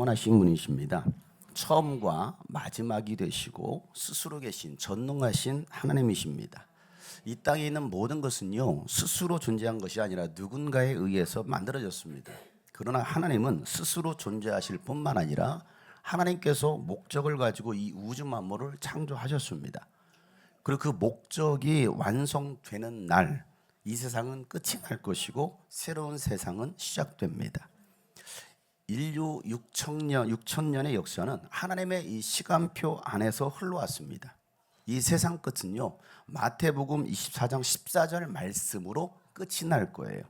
충만하신 분이십니다. 처음과 마지막이 되시고 스스로 계신 전능하신 하나님이십니다. 이 땅에 있는 모든 것은요, 스스로 존재한 것이 아니라 누군가에 의해서 만들어졌습니다. 그러나 하나님은 스스로 존재하실 뿐만 아니라 하나님께서 목적을 가지고 이 우주 만물을 창조하셨습니다. 그리고 그 목적이 완성되는 날, 이 세상은 끝이 날 것이고 새로운 세상은 시작됩니다. 인류 6천년의 역사는 하나님의 이 시간표 안에서 흘러왔습니다. 이 세상 끝은요, 마태복음 24장 14절 말씀으로 끝이 날 거예요.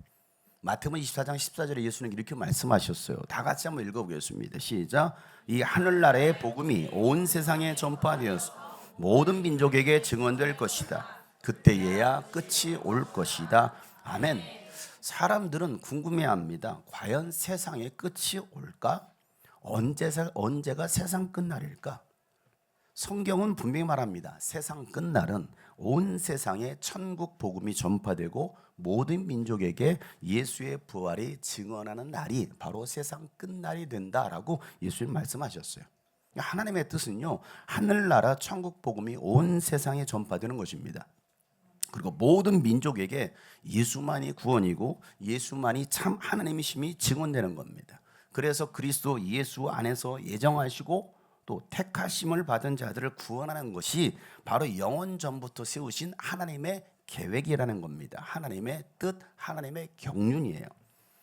마태복음 24장 14절에 예수는 이렇게 말씀하셨어요. 다 같이 한번 읽어보겠습니다. 시작. 이 하늘나라의 복음이 온 세상에 전파되어서 모든 민족에게 증언될 것이다. 그때에야 끝이 올 것이다. 아멘. 사람들은 궁금해합니다. 과연 세상의 끝이 올까? 언제가 세상 끝날일까? 성경은 분명히 말합니다. 세상 끝날은 온 세상에 천국 복음이 전파되고 모든 민족에게 예수의 부활이 증언하는 날이 바로 세상 끝날이 된다라고 예수님 말씀하셨어요. 하나님의 뜻은요, 하늘나라 천국 복음이 온 세상에 전파되는 것입니다. 그리고 모든 민족에게 예수만이 구원이고 예수만이 참 하나님이심이 증언되는 겁니다. 그래서 그리스도 예수 안에서 예정하시고 또 택하심을 받은 자들을 구원하는 것이 바로 영원 전부터 세우신 하나님의 계획이라는 겁니다. 하나님의 뜻, 하나님의 경륜이에요.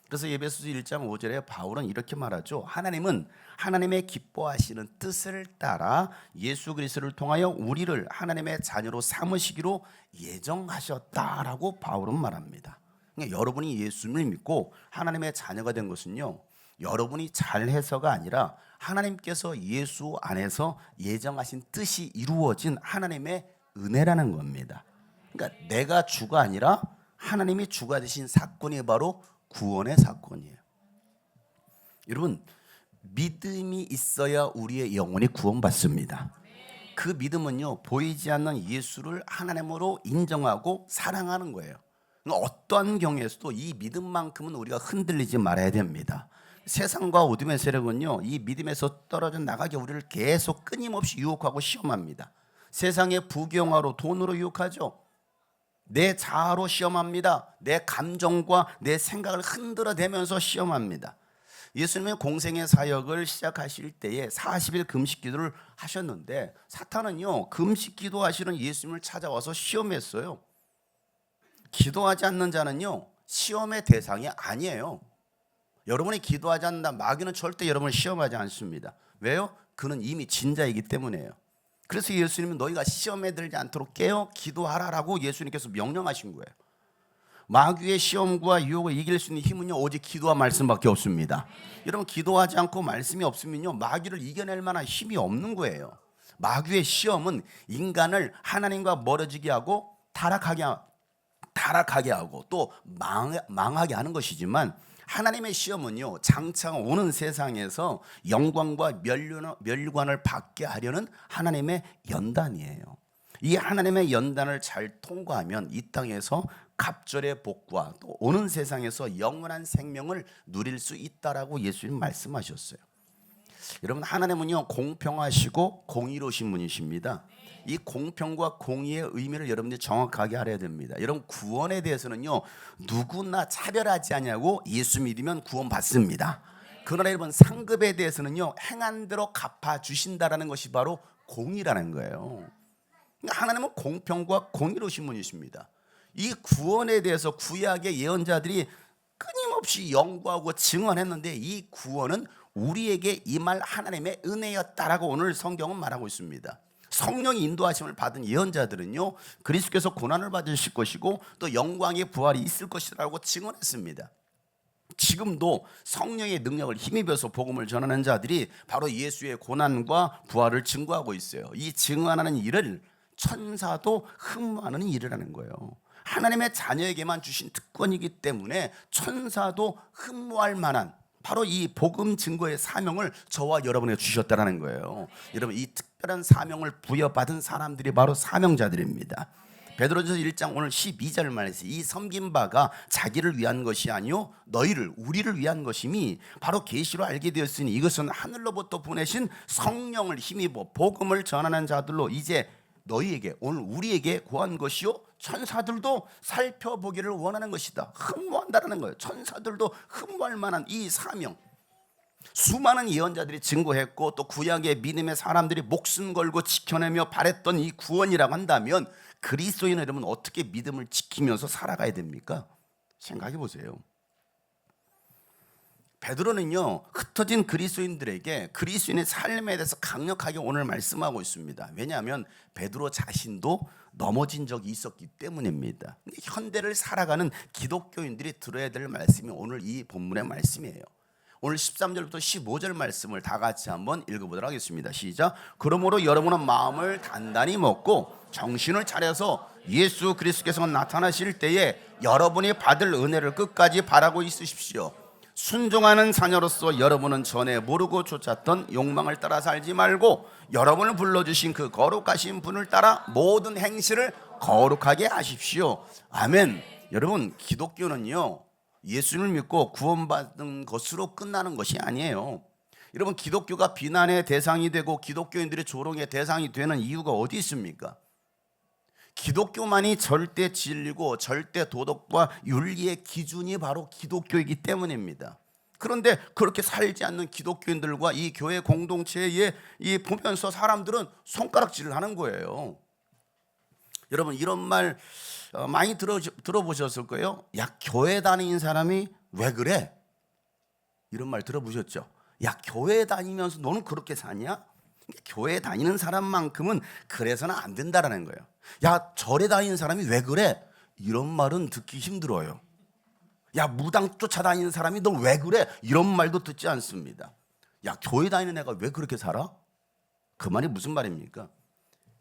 그래서 에베소서 1장 5절에 바울은 이렇게 말하죠. 하나님은 하나님의 기뻐하시는 뜻을 따라 예수 그리스도를 통하여 우리를 하나님의 자녀로 삼으시기로 예정하셨다라고 바울은 말합니다. 그러니까 여러분이 예수님을 믿고 하나님의 자녀가 된 것은요, 여러분이 잘해서가 아니라 하나님께서 예수 안에서 예정하신 뜻이 이루어진 하나님의 은혜라는 겁니다. 그러니까 내가 주가 아니라 하나님이 주가 되신 사건이 바로 구원의 사건이에요. 여러분, 믿음이 있어야 우리의 영혼이 구원받습니다. 그 믿음은요, 보이지 않는 예수를 하나님으로 인정하고 사랑하는 거예요. 어떠한 경우에서도 이 믿음만큼은 우리가 흔들리지 말아야 됩니다. 세상과 어둠의 세력은요, 이 믿음에서 떨어져 나가게 우리를 계속 끊임없이 유혹하고 시험합니다. 세상의 부경화로 돈으로 유혹하죠. 내 자아로 시험합니다. 내 감정과 내 생각을 흔들어대면서 시험합니다. 예수님의 공생의 사역을 시작하실 때에 40일 금식 기도를 하셨는데 사탄은요, 금식 기도하시는 예수님을 찾아와서 시험했어요. 기도하지 않는 자는요, 시험의 대상이 아니에요. 여러분이 기도하지 않는다, 마귀는 절대 여러분을 시험하지 않습니다. 왜요? 그는 이미 진자이기 때문에요. 그래서 예수님은 너희가 시험에 들지 않도록 깨어 기도하라라고 예수님께서 명령하신 거예요. 마귀의 시험과 유혹을 이길 수 있는 힘은요, 오직 기도와 말씀밖에 없습니다. 여러분, 기도하지 않고 말씀이 없으면요, 마귀를 이겨낼 만한 힘이 없는 거예요. 마귀의 시험은 인간을 하나님과 멀어지게 하고 타락하게 하고 또 망하게 하는 것이지만, 하나님의 시험은요, 장차 오는 세상에서 영광과 멸관을 받게 하려는 하나님의 연단이에요. 이 하나님의 연단을 잘 통과하면 이 땅에서 갑절의 복과 또 오는 세상에서 영원한 생명을 누릴 수 있다라고 예수님 말씀하셨어요. 여러분, 하나님은요, 공평하시고 공의로우신 분이십니다. 이 공평과 공의의 의미를 여러분들이 정확하게 알아야 됩니다. 여러분, 구원에 대해서는요, 누구나 차별하지 않냐고 예수 믿으면 구원 받습니다. 그러나 여러분, 상급에 대해서는요, 행한 대로 갚아주신다라는 것이 바로 공의라는 거예요. 하나님은 공평과 공의로우신 분이십니다. 이 구원에 대해서 구약의 예언자들이 끊임없이 연구하고 증언했는데, 이 구원은 우리에게 임할 하나님의 은혜였다라고 오늘 성경은 말하고 있습니다. 성령의 인도하심을 받은 예언자들은요, 그리스도께서 고난을 받으실 것이고 또 영광의 부활이 있을 것이라고 증언했습니다. 지금도 성령의 능력을 힘입어서 복음을 전하는 자들이 바로 예수의 고난과 부활을 증거하고 있어요. 이 증언하는 일을 천사도 흠모하는 일이라는 거예요. 하나님의 자녀에게만 주신 특권이기 때문에 천사도 흠모할 만한 바로 이 복음 증거의 사명을 저와 여러분에게 주셨다는 거예요. 여러분, 이 특별한 사명을 부여받은 사람들이 바로 사명자들입니다. 베드로전서 1장 오늘 12절 말에서 이 섬긴 바가 자기를 위한 것이 아니요 너희를 우리를 위한 것임이 바로 계시로 알게 되었으니 이것은 하늘로부터 보내신 성령을 힘입어 복음을 전하는 자들로 이제 너희에게 오늘 우리에게 구한 것이요 천사들도 살펴보기를 원하는 것이다. 흠모한다는 거예요. 천사들도 흠모할 만한 이 사명, 수많은 예언자들이 증거했고 또 구약의 믿음의 사람들이 목숨 걸고 지켜내며 바랬던 이 구원이라고 한다면 그리스도인 여러분 어떻게 믿음을 지키면서 살아가야 됩니까? 생각해 보세요. 베드로는요 흩어진 그리스도인들에게 그리스도인의 삶에 대해서 강력하게 오늘 말씀하고 있습니다. 왜냐하면 베드로 자신도 넘어진 적이 있었기 때문입니다. 현대를 살아가는 기독교인들이 들어야 될 말씀이 오늘 이 본문의 말씀이에요. 오늘 13절부터 15절 말씀을 다 같이 한번 읽어보도록 하겠습니다. 시작. 그러므로 여러분은 마음을 단단히 먹고 정신을 차려서 예수 그리스도께서 나타나실 때에 여러분이 받을 은혜를 끝까지 바라고 있으십시오. 순종하는 자녀로서 여러분은 전에 모르고 쫓았던 욕망을 따라 살지 말고 여러분을 불러주신 그 거룩하신 분을 따라 모든 행실을 거룩하게 하십시오. 아멘. 여러분 기독교는요 예수를 믿고 구원받은 것으로 끝나는 것이 아니에요. 여러분 기독교가 비난의 대상이 되고 기독교인들의 조롱의 대상이 되는 이유가 어디 있습니까? 기독교만이 절대 진리고 절대 도덕과 윤리의 기준이 바로 기독교이기 때문입니다. 그런데 그렇게 살지 않는 기독교인들과 이 교회 공동체에 보면서 사람들은 손가락질을 하는 거예요. 여러분 이런 말 많이 들어보셨을 거예요. 야 교회 다니는 사람이 왜 그래? 이런 말 들어보셨죠? 야 교회 다니면서 너는 그렇게 사냐? 교회 다니는 사람만큼은 그래서는 안 된다라는 거예요. 야 절에 다니는 사람이 왜 그래? 이런 말은 듣기 힘들어요. 야 무당 쫓아다니는 사람이 너 왜 그래? 이런 말도 듣지 않습니다. 야 교회 다니는 애가 왜 그렇게 살아? 그 말이 무슨 말입니까?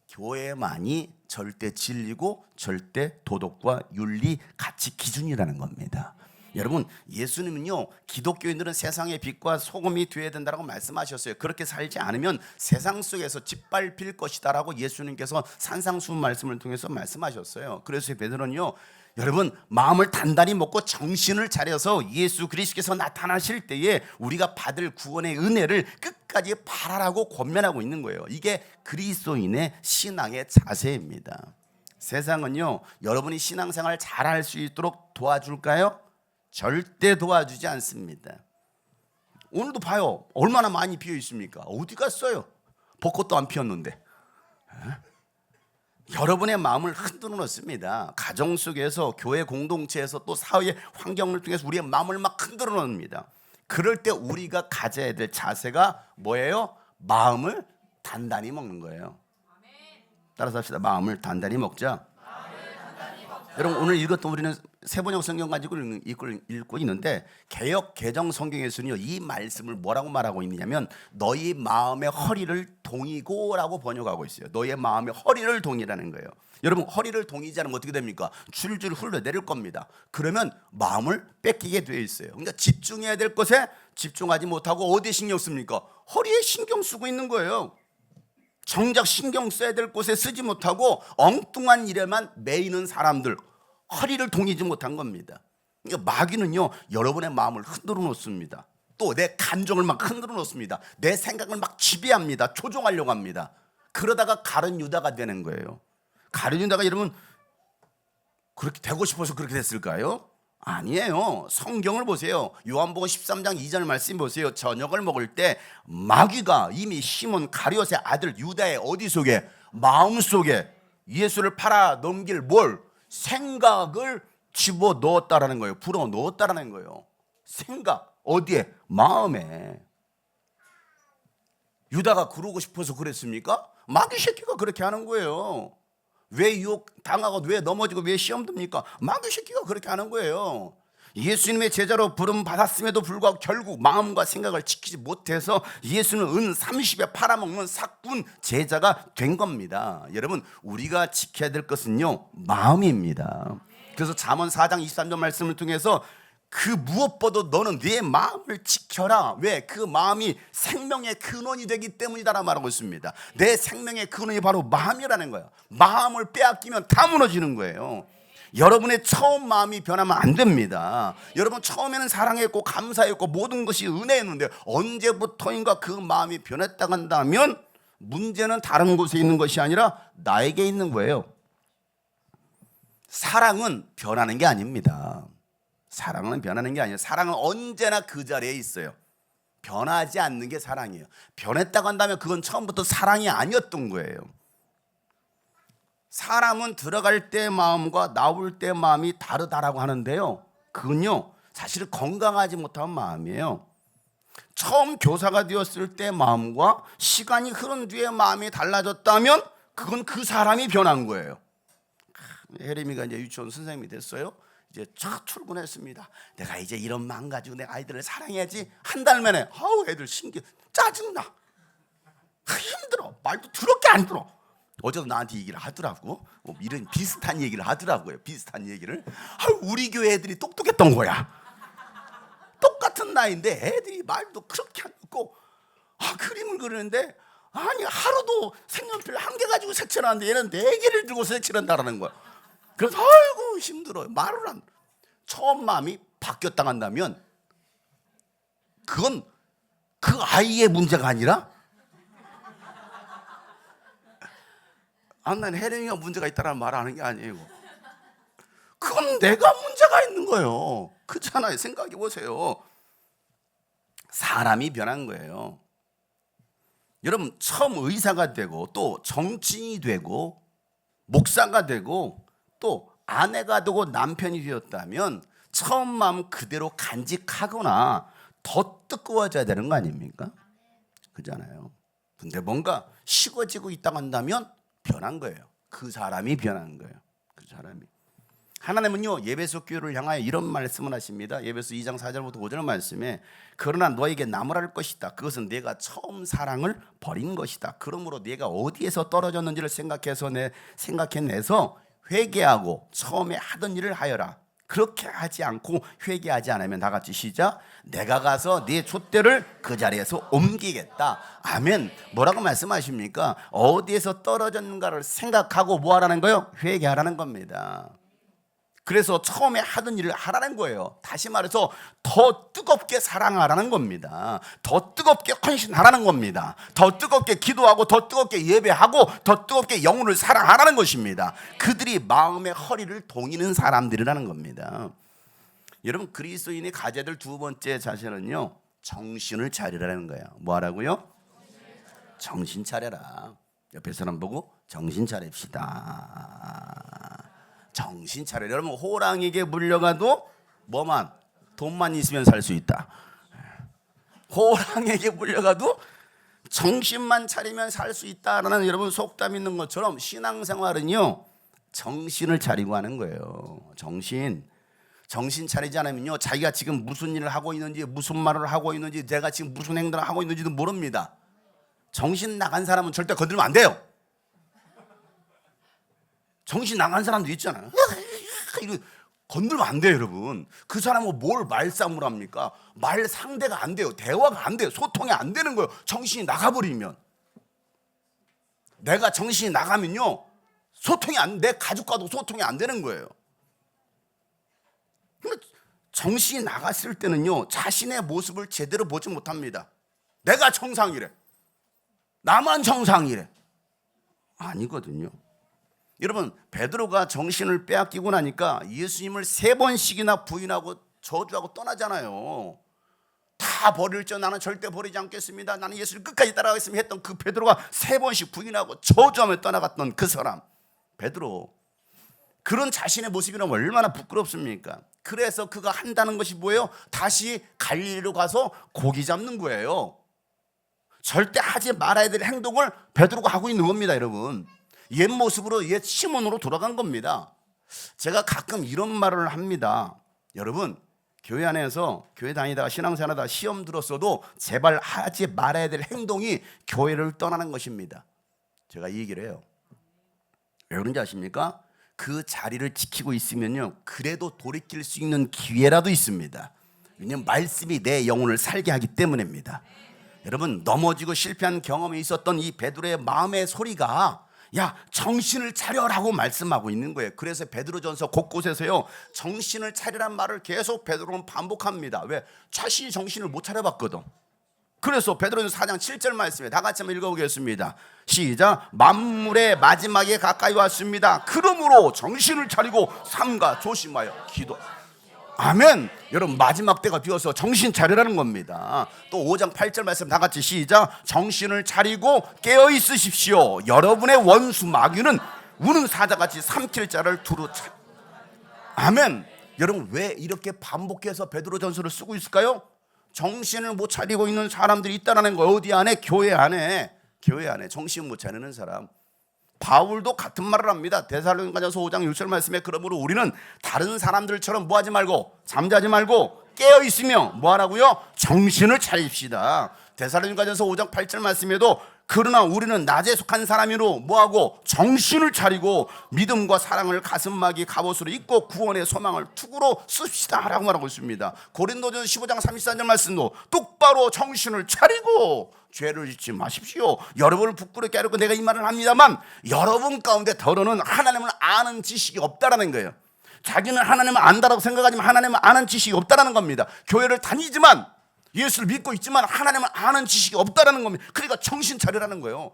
교회만이 절대 진리고 절대 도덕과 윤리 가치 기준이라는 겁니다. 여러분 예수님은요 기독교인들은 세상의 빛과 소금이 되어야 된다고 말씀하셨어요. 그렇게 살지 않으면 세상 속에서 짓밟힐 것이다라고 예수님께서 산상수훈 말씀을 통해서 말씀하셨어요. 그래서 베드로는요 여러분 마음을 단단히 먹고 정신을 차려서 예수 그리스도께서 나타나실 때에 우리가 받을 구원의 은혜를 끝까지 바라라고 권면하고 있는 거예요. 이게 그리스도인의 신앙의 자세입니다. 세상은요 여러분이 신앙생활 잘할 수 있도록 도와줄까요? 절대 도와주지 않습니다. 오늘도 봐요. 얼마나 많이 비어 있습니까? 어디 갔어요? 벚꽃도 안 피었는데. 여러분의 마음을 흔들어 놓습니다. 가정 속에서 교회 공동체에서 또 사회의 환경을 통해서 우리의 마음을 막 흔들어 놓습니다. 그럴 때 우리가 가져야 될 자세가 뭐예요? 마음을 단단히 먹는 거예요. 따라서 합시다. 마음을 단단히 먹자. 여러분 오늘 읽었던 우리는 세번역 성경 가지고 읽고 있는데 개역 개정 성경에서는요 이 말씀을 뭐라고 말하고 있느냐면 너희 마음의 허리를 동이고라고 번역하고 있어요. 너희의 마음의 허리를 동이라는 거예요. 여러분 허리를 동이지 않으면 어떻게 됩니까? 줄줄 흘러내릴 겁니다. 그러면 마음을 뺏기게 되어 있어요. 그러니까 집중해야 될 것에 집중하지 못하고 어디에 신경 씁니까? 허리에 신경 쓰고 있는 거예요. 정작 신경 써야 될 곳에 쓰지 못하고 엉뚱한 일에만 매이는 사람들, 허리를 동이지 못한 겁니다. 그러니까 마귀는요 여러분의 마음을 흔들어 놓습니다. 또 내 감정을 막 흔들어 놓습니다. 내 생각을 막 지배합니다. 조종하려고 합니다. 그러다가 가룟 유다가 되는 거예요. 가룟 유다가 여러분 그렇게 되고 싶어서 그렇게 됐을까요? 아니에요. 성경을 보세요. 요한복음 13장 2절 말씀 보세요. 저녁을 먹을 때 마귀가 이미 시몬 가룟의 아들 유다의 어디 속에? 마음속에 예수를 팔아 넘길 뭘? 생각을 집어 넣었다라는 거예요. 불어 넣었다라는 거예요. 생각 어디에? 마음에. 유다가 그러고 싶어서 그랬습니까? 마귀 새끼가 그렇게 하는 거예요. 왜 유혹 당하고 왜 넘어지고 왜 시험 듭니까? 마귀 새끼가 그렇게 하는 거예요. 예수님의 제자로 부름 받았음에도 불구하고 결국 마음과 생각을 지키지 못해서 예수는 은 30에 팔아먹는 삭군 제자가 된 겁니다. 여러분 우리가 지켜야 될 것은요 마음입니다. 그래서 잠언 4장 23절 말씀을 통해서 그 무엇보다 너는 네 마음을 지켜라. 왜? 그 마음이 생명의 근원이 되기 때문이다라고 말하고 있습니다. 내 생명의 근원이 바로 마음이라는 거예요. 마음을 빼앗기면 다 무너지는 거예요. 여러분의 처음 마음이 변하면 안 됩니다. 여러분 처음에는 사랑했고 감사했고 모든 것이 은혜였는데 언제부터인가 그 마음이 변했다고 한다면 문제는 다른 곳에 있는 것이 아니라 나에게 있는 거예요. 사랑은 변하는 게 아닙니다. 사랑은 변하는 게 아니에요. 사랑은 언제나 그 자리에 있어요. 변하지 않는 게 사랑이에요. 변했다고 한다면 그건 처음부터 사랑이 아니었던 거예요. 사람은 들어갈 때 마음과 나올 때 마음이 다르다라고 하는데요, 그건요 사실 건강하지 못한 마음이에요. 처음 교사가 되었을 때 마음과 시간이 흐른 뒤에 마음이 달라졌다면 그건 그 사람이 변한 거예요. 혜림이가 이제 유치원 선생님이 됐어요. 이제 쫙 출근했습니다. 내가 이제 이런 마음 가지고 내 아이들을 사랑해야지. 한 달 만에 아우 애들 신기 짜증나, 힘들어, 말도 더럽게 안 들어. 어제도 나한테 얘기를 하더라고. 이런 비슷한 얘기를 하더라고요. 비슷한 얘기를. 우리 교회 애들이 똑똑했던 거야. 똑같은 나이인데 애들이 말도 그렇게 안 듣고 그림을 그리는데 아니 하루도 색연필 한 개 가지고 색칠을 하는데 얘는 4개를 들고 색칠을 한다는 거야. 그래서 아이고 힘들어요. 말을 안. 처음 마음이 바뀌었다 한다면 그건 그 아이의 문제가 아니라 난 혜령이가 문제가 있다는 말 하는 게 아니에요. 그건 내가 문제가 있는 거예요. 그렇잖아요. 생각해 보세요. 사람이 변한 거예요. 여러분 처음 의사가 되고 또 정치인이 되고 목사가 되고 또 아내가 되고 남편이 되었다면 처음 마음 그대로 간직하거나 더 뜨거워져야 되는 거 아닙니까? 그잖아요. 근데 뭔가 식어지고 있다고 한다면 변한 거예요. 그 사람이 변한 거예요. 그 사람이. 하나님은요 예배소 교회를 향하여 이런 말씀을 하십니다. 예배소 2장 4절부터 5절 말씀에 그러나 너에게 나무랄 것이다. 그것은 네가 처음 사랑을 버린 것이다. 그러므로 네가 어디에서 떨어졌는지를 생각해내서 회개하고 처음에 하던 일을 하여라. 그렇게 하지 않고 회개하지 않으면 다 같이 시작. 내가 가서 네 촛대를 그 자리에서 옮기겠다. 아멘. 뭐라고 말씀하십니까? 어디에서 떨어졌는가를 생각하고 뭐 하라는 거예요? 회개하라는 겁니다. 그래서 처음에 하던 일을 하라는 거예요. 다시 말해서 더 뜨겁게 사랑하라는 겁니다. 더 뜨겁게 헌신하라는 겁니다. 더 뜨겁게 기도하고 더 뜨겁게 예배하고 더 뜨겁게 영혼을 사랑하라는 것입니다. 그들이 마음의 허리를 동이는 사람들이라는 겁니다. 여러분 그리스도인의 가져야 두 번째 자세는요 정신을 차리라는 거예요. 뭐 하라고요? 정신 차려라. 옆에 사람 보고 정신 차립시다. 정신 차려. 여러분 호랑이에게 물려가도 뭐만 돈만 있으면 살 수 있다. 호랑이에게 물려가도 정신만 차리면 살 수 있다라는 여러분 속담 있는 것처럼 신앙생활은요 정신을 차리고 하는 거예요. 정신 차리지 않으면요 자기가 지금 무슨 일을 하고 있는지 무슨 말을 하고 있는지 내가 지금 무슨 행동을 하고 있는지도 모릅니다. 정신 나간 사람은 절대 건들면 안 돼요. 정신 나간 사람도 있잖아요. 이거 건들면 안 돼요, 여러분. 그 사람은 뭘 말싸움을 합니까? 말 상대가 안 돼요. 대화가 안 돼요. 소통이 안 되는 거예요. 정신이 나가버리면. 내가 정신이 나가면요, 내 가족과도 소통이 안 되는 거예요. 정신이 나갔을 때는요, 자신의 모습을 제대로 보지 못합니다. 내가 정상이래. 나만 정상이래. 아니거든요. 여러분 베드로가 정신을 빼앗기고 나니까 예수님을 3번씩이나 부인하고 저주하고 떠나잖아요. 다 버릴 줄 나는 절대 버리지 않겠습니다. 나는 예수를 끝까지 따라가겠습니다 했던 그 베드로가 3번씩 부인하고 저주하며 떠나갔던 그 사람 베드로. 그런 자신의 모습이라면 얼마나 부끄럽습니까? 그래서 그가 한다는 것이 뭐예요? 다시 갈릴리로 가서 고기 잡는 거예요. 절대 하지 말아야 될 행동을 베드로가 하고 있는 겁니다, 여러분. 옛 모습으로 옛 시몬으로 돌아간 겁니다. 제가 가끔 이런 말을 합니다. 여러분 교회 안에서 교회 다니다가 신앙생활하다가 시험 들었어도 제발 하지 말아야 될 행동이 교회를 떠나는 것입니다. 제가 이 얘기를 해요. 왜 그런지 아십니까? 그 자리를 지키고 있으면요, 그래도 돌이킬 수 있는 기회라도 있습니다. 왜냐하면 말씀이 내 영혼을 살게 하기 때문입니다. 여러분, 넘어지고 실패한 경험이 있었던 이 베드로의 마음의 소리가 야, 정신을 차려라고 말씀하고 있는 거예요. 그래서 베드로전서 곳곳에서요, 정신을 차리란 말을 계속 베드로는 반복합니다. 왜? 자신이 정신을 못 차려봤거든. 그래서 베드로전서 4장 7절 말씀에 다 같이 한번 읽어보겠습니다. 시작. 만물의 마지막에 가까이 왔습니다. 그러므로 정신을 차리고 삼가 조심하여 기도. 아멘. 여러분, 마지막 때가 비어서 정신 차리라는 겁니다. 또 5장 8절 말씀 다 같이 시작. 정신을 차리고 깨어 있으십시오. 여러분의 원수 마귀는 우는 사자같이 삼킬 자를 두루 차. 아멘. 여러분, 왜 이렇게 반복해서 베드로전서를 쓰고 있을까요? 정신을 못 차리고 있는 사람들이 있다는 거. 어디 안에? 교회 안에 정신 못 차리는 사람. 바울도 같은 말을 합니다. 데살로니가전서 5장 6절 말씀에 그러므로 우리는 다른 사람들처럼 뭐하지 말고 잠자지 말고 깨어 있으며 뭐하라고요? 정신을 차립시다. 데살로니가전서 5장 8절 말씀에도 그러나 우리는 낮에 속한 사람이로 뭐하고 정신을 차리고 믿음과 사랑을 가슴막이 갑옷으로 입고 구원의 소망을 투구로 씁시다 라고 말하고 있습니다. 고린도전서 15장 34절 말씀도 똑바로 정신을 차리고 죄를 짓지 마십시오. 여러분을 부끄럽게 하려고 내가 이 말을 합니다만 여러분 가운데 더러는 하나님을 아는 지식이 없다라는 거예요. 자기는 하나님을 안다라고 생각하지만 하나님을 아는 지식이 없다라는 겁니다. 교회를 다니지만 예수를 믿고 있지만 하나님을 아는 지식이 없다라는 겁니다. 그러니까 정신 차리라는 거예요.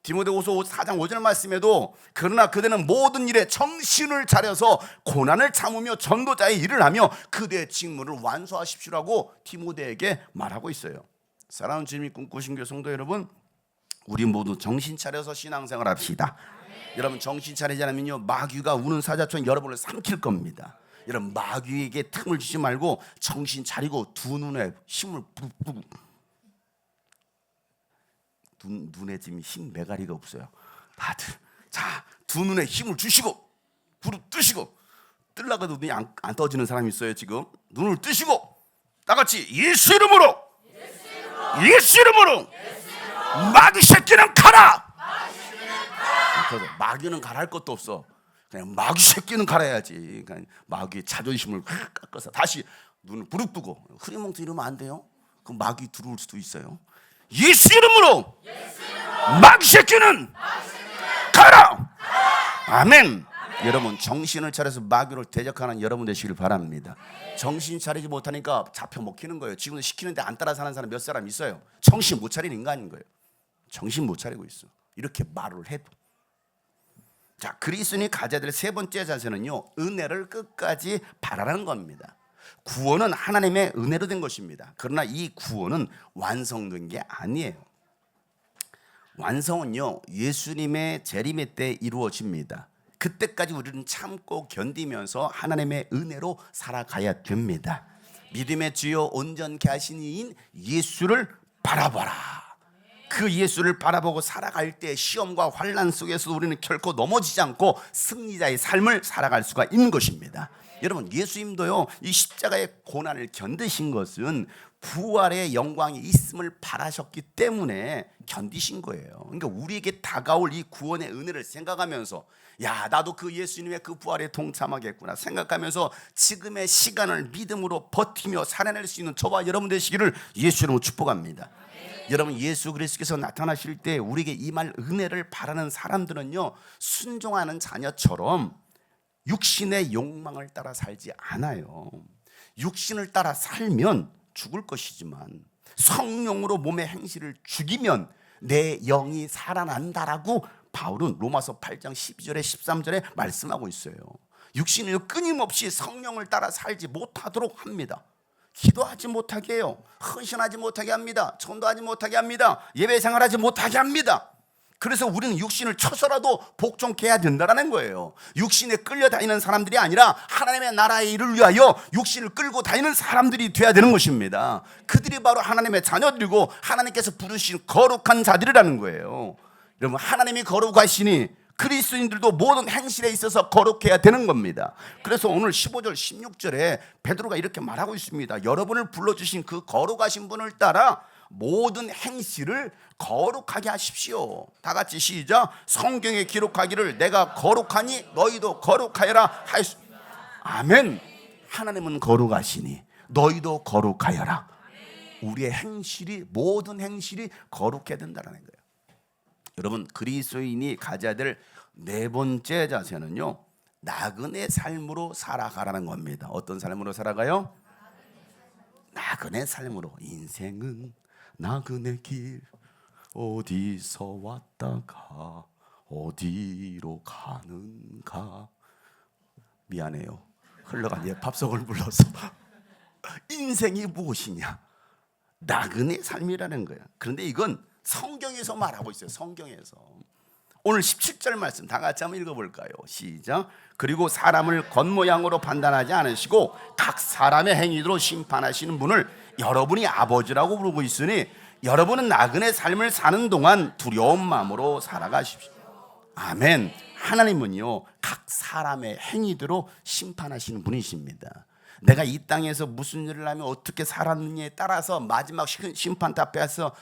디모데후서 4장 5절 말씀에도 그러나 그대는 모든 일에 정신을 차려서 고난을 참으며 전도자의 일을 하며 그대의 직무를 완수하십시오라고 디모데에게 말하고 있어요. 사랑하는 주님이 꿈꾸신 교회 성도 여러분, 우리 모두 정신 차려서 신앙생활 합시다. 여러분, 정신 차리지 않으면요, 마귀가 우는 사자처럼 여러분을 삼킬 겁니다. 여러분, 마귀에게 틈을 주지 말고 정신 차리고 두 눈에 힘을 붓고. 눈에 지금 힘 메가리가 없어요. 다들 자, 두 눈에 힘을 주시고 부릅 뜨시고. 뜨려고 해도 눈이 안 떠지는 사람이 있어요. 지금 눈을 뜨시고 다 같이 예수 이름으로 마귀 새끼는 가라. 마귀는 가라 할 것도 없어. 그냥 마귀 새끼는 갈아야지. 그러니까 마귀의 자존심을 깎아서 다시 눈을 부릅뜨고. 흐리멍텅이 이러면 안 돼요. 그럼 마귀 들어올 수도 있어요. 예수 이름으로 마귀 새끼는 가라. 아멘. 여러분, 정신을 차려서 마귀를 대적하는 여러분 되시길 바랍니다. 정신 차리지 못하니까 잡혀 먹히는 거예요. 지금도 시키는데 안 따라 사는 사람 몇 사람 있어요. 정신 못 차리는 인간인 거예요. 정신 못 차리고 있어. 이렇게 말을 해도. 자, 그리스도인이 가져야 될 세 번째 자세는요, 은혜를 끝까지 바라라는 겁니다. 구원은 하나님의 은혜로 된 것입니다. 그러나 이 구원은 완성된 게 아니에요. 완성은요, 예수님의 재림의 때 이루어집니다. 그때까지 우리는 참고 견디면서 하나님의 은혜로 살아가야 됩니다. 믿음의 주요 온전케 하신 이인 예수를 바라봐라. 그 예수를 바라보고 살아갈 때 시험과 환난 속에서 우리는 결코 넘어지지 않고 승리자의 삶을 살아갈 수가 있는 것입니다. 여러분, 예수님도요, 이 십자가의 고난을 견디신 것은 부활의 영광이 있음을 바라셨기 때문에 견디신 거예요. 그러니까 우리에게 다가올 이 구원의 은혜를 생각하면서 야, 나도 그 예수님의 그 부활에 동참하겠구나 생각하면서 지금의 시간을 믿음으로 버티며 살아낼 수 있는 저와 여러분 되시기를 예수 이름으로 축복합니다. 여러분, 예수 그리스도께서 나타나실 때 우리에게 임할 은혜를 바라는 사람들은요, 순종하는 자녀처럼 육신의 욕망을 따라 살지 않아요. 육신을 따라 살면 죽을 것이지만 성령으로 몸의 행실을 죽이면 내 영이 살아난다라고 바울은 로마서 8장 12절에 13절에 말씀하고 있어요. 육신을 끊임없이 성령을 따라 살지 못하도록 합니다. 기도하지 못하게 해요. 헌신하지 못하게 합니다. 전도하지 못하게 합니다. 예배 생활하지 못하게 합니다. 그래서 우리는 육신을 쳐서라도 복종케 해야 된다는 거예요. 육신에 끌려다니는 사람들이 아니라 하나님의 나라의 일을 위하여 육신을 끌고 다니는 사람들이 돼야 되는 것입니다. 그들이 바로 하나님의 자녀들이고 하나님께서 부르신 거룩한 자들이라는 거예요. 여러분, 하나님이 거룩하시니 그리스도인들도 모든 행실에 있어서 거룩해야 되는 겁니다. 그래서 오늘 15절 16절에 베드로가 이렇게 말하고 있습니다. 여러분을 불러주신 그 거룩하신 분을 따라 모든 행실을 거룩하게 하십시오. 다 같이 시작. 성경에 기록하기를 내가 거룩하니 너희도 거룩하여라 하였. 아멘. 하나님은 거룩하시니 너희도 거룩하여라. 우리의 행실이, 모든 행실이 거룩해야 된다는 거예요. 여러분, 그리스도인이 가져야 될 네 번째 자세는요, 나그네 삶으로 살아가라는 겁니다. 어떤 삶으로 살아가요? 나그네 삶으로. 인생은 나그네 길, 어디서 왔다가 어디로 가는가. 미안해요, 흘러간 팝송을 불러서. 인생이 무엇이냐? 나그네 삶이라는 거야. 그런데 이건 성경에서 말하고 있어요. 성경에서. 오늘 17절 말씀 다 같이 한번 읽어볼까요? 시작. 그리고 사람을 겉모양으로 판단하지 않으시고 각 사람의 행위로 심판하시는 분을 여러분이 아버지라고 부르고 있으니 여러분은 나그네 삶을 사는 동안 두려운 마음으로 살아가십시오. 아멘. 하나님은요, 각 사람의 행위대로 심판하시는 분이십니다. 내가 이 땅에서 무슨 일을 하면 어떻게 살았느냐에 따라서 마지막 심판대 앞에서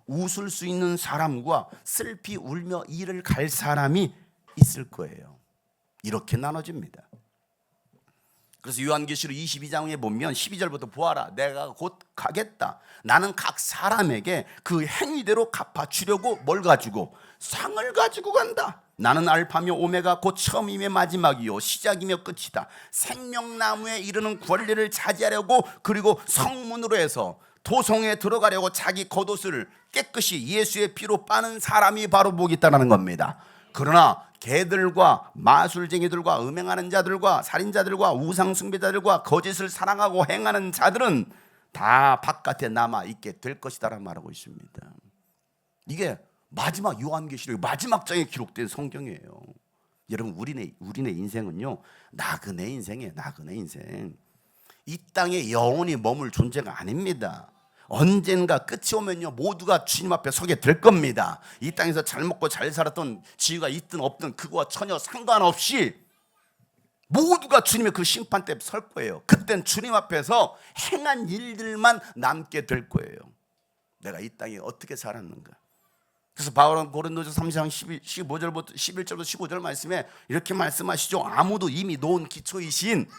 웃을 수 있는 사람과 슬피 울며 이를 갈 사람이 있을 거예요. 이렇게 나눠집니다. 그래서 요한계시록 22장에 보면 12절부터 보아라, 내가 곧 가겠다. 나는 각 사람에게 그 행위대로 갚아주려고 뭘 가지고? 상을 가지고 간다. 나는 알파며 오메가 곧 처음이며 마지막이요 시작이며 끝이다. 생명나무에 이르는 권리를 차지하려고, 그리고 성문으로 해서 도성에 들어가려고 자기 겉옷을 깨끗이 예수의 피로 빠는 사람이 바로 복이 있다는 겁니다. 그러나 개들과 마술쟁이들과 음행하는 자들과 살인자들과 우상숭배자들과 거짓을 사랑하고 행하는 자들은 다 바깥에 남아 있게 될 것이다라고 말하고 있습니다. 이게 마지막 요한계시록 마지막 장에 기록된 성경이에요. 여러분, 우리네 인생은요, 나그네 인생이에요. 나그네 인생. 이 땅에 영원히 머물 존재가 아닙니다. 언젠가 끝이 오면요, 모두가 주님 앞에 서게 될 겁니다. 이 땅에서 잘 먹고 잘 살았던 지위가 있든 없든 그거와 전혀 상관없이 모두가 주님의 그 심판대에 설 거예요. 그땐 주님 앞에서 행한 일들만 남게 될 거예요. 내가 이 땅에 어떻게 살았는가. 그래서 바울은 고린도서 3장 15절부터 11절부터 15절 말씀에 이렇게 말씀하시죠. 아무도 이미 놓은 기초이신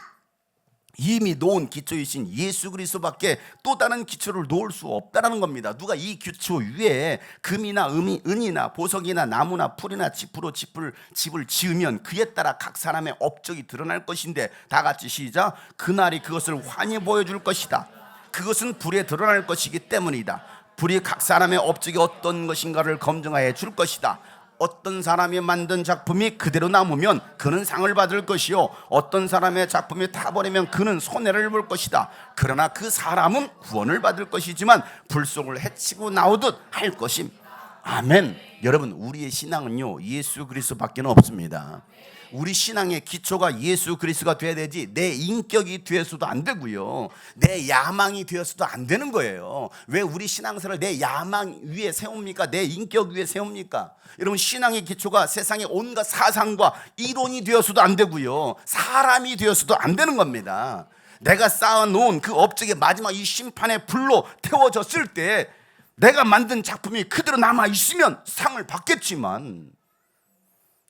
예수 그리스도밖에 또 다른 기초를 놓을 수 없다는 겁니다. 누가 이 기초 위에 금이나 은이나 보석이나 나무나 풀이나 집으로 집을 지으면 그에 따라 각 사람의 업적이 드러날 것인데, 다 같이 시작. 그날이 그것을 환히 보여줄 것이다. 그것은 불에 드러날 것이기 때문이다. 불이 각 사람의 업적이 어떤 것인가를 검증하여 줄 것이다. 어떤 사람이 만든 작품이 그대로 남으면 그는 상을 받을 것이요, 어떤 사람의 작품이 타버리면 그는 손해를 볼 것이다. 그러나 그 사람은 구원을 받을 것이지만 불속을 헤치고 나오듯 할 것임. 아멘. 여러분, 우리의 신앙은요, 예수 그리스도밖에 없습니다. 우리 신앙의 기초가 예수 그리스도가 돼야 되지, 내 인격이 되어서도 안 되고요, 내 야망이 되어서도 안 되는 거예요. 왜 우리 신앙사를 내 야망 위에 세웁니까? 내 인격 위에 세웁니까? 여러분, 신앙의 기초가 세상의 온갖 사상과 이론이 되어서도 안 되고요, 사람이 되어서도 안 되는 겁니다. 내가 쌓아놓은 그 업적이 마지막 이 심판의 불로 태워졌을 때 내가 만든 작품이 그대로 남아있으면 상을 받겠지만,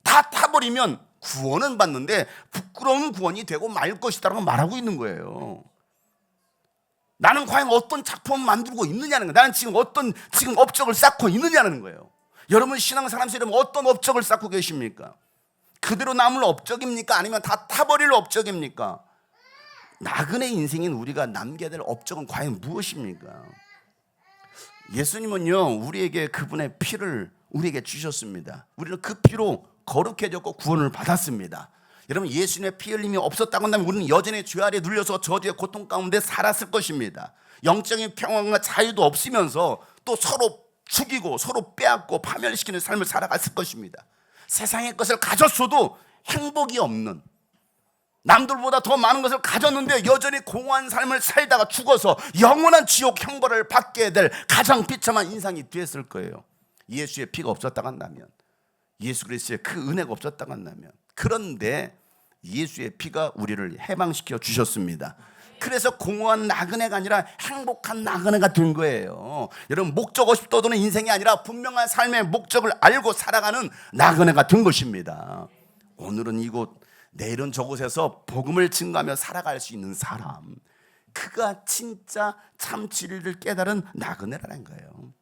다 타버리면 구원은 받는데 부끄러운 구원이 되고 말 것이다라고 말하고 있는 거예요. 나는 과연 어떤 작품을 만들고 있느냐는 거예요. 나는 지금 어떤 업적을 쌓고 있느냐는 거예요. 여러분, 신앙사람들은 어떤 업적을 쌓고 계십니까? 그대로 남을 업적입니까? 아니면 다 타버릴 업적입니까? 나그네 인생인 우리가 남겨야 될 업적은 과연 무엇입니까? 예수님은요, 우리에게 그분의 피를 우리에게 주셨습니다. 우리는 그 피로 거룩해졌고 구원을 받았습니다. 여러분, 예수님의 피 흘림이 없었다고 한다면 우리는 여전히 죄 아래 눌려서 저주의 고통 가운데 살았을 것입니다. 영적인 평안과 자유도 없으면서 또 서로 죽이고 서로 빼앗고 파멸시키는 삶을 살아갔을 것입니다. 세상의 것을 가졌어도 행복이 없는, 남들보다 더 많은 것을 가졌는데 여전히 공허한 삶을 살다가 죽어서 영원한 지옥 형벌을 받게 될 가장 비참한 인상이 되었을 거예요. 예수의 피가 없었다고 한다면, 예수 그리스도의 그 은혜가 없었다고 한다면. 그런데 예수의 피가 우리를 해방시켜 주셨습니다. 그래서 공허한 나그네가 아니라 행복한 나그네가 된 거예요. 여러분, 목적 없이 떠도는 인생이 아니라 분명한 삶의 목적을 알고 살아가는 나그네가 된 것입니다. 오늘은 이곳, 내일은 저곳에서 복음을 증거하며 살아갈 수 있는 사람, 그가 진짜 참 진리를 깨달은 나그네라는 거예요.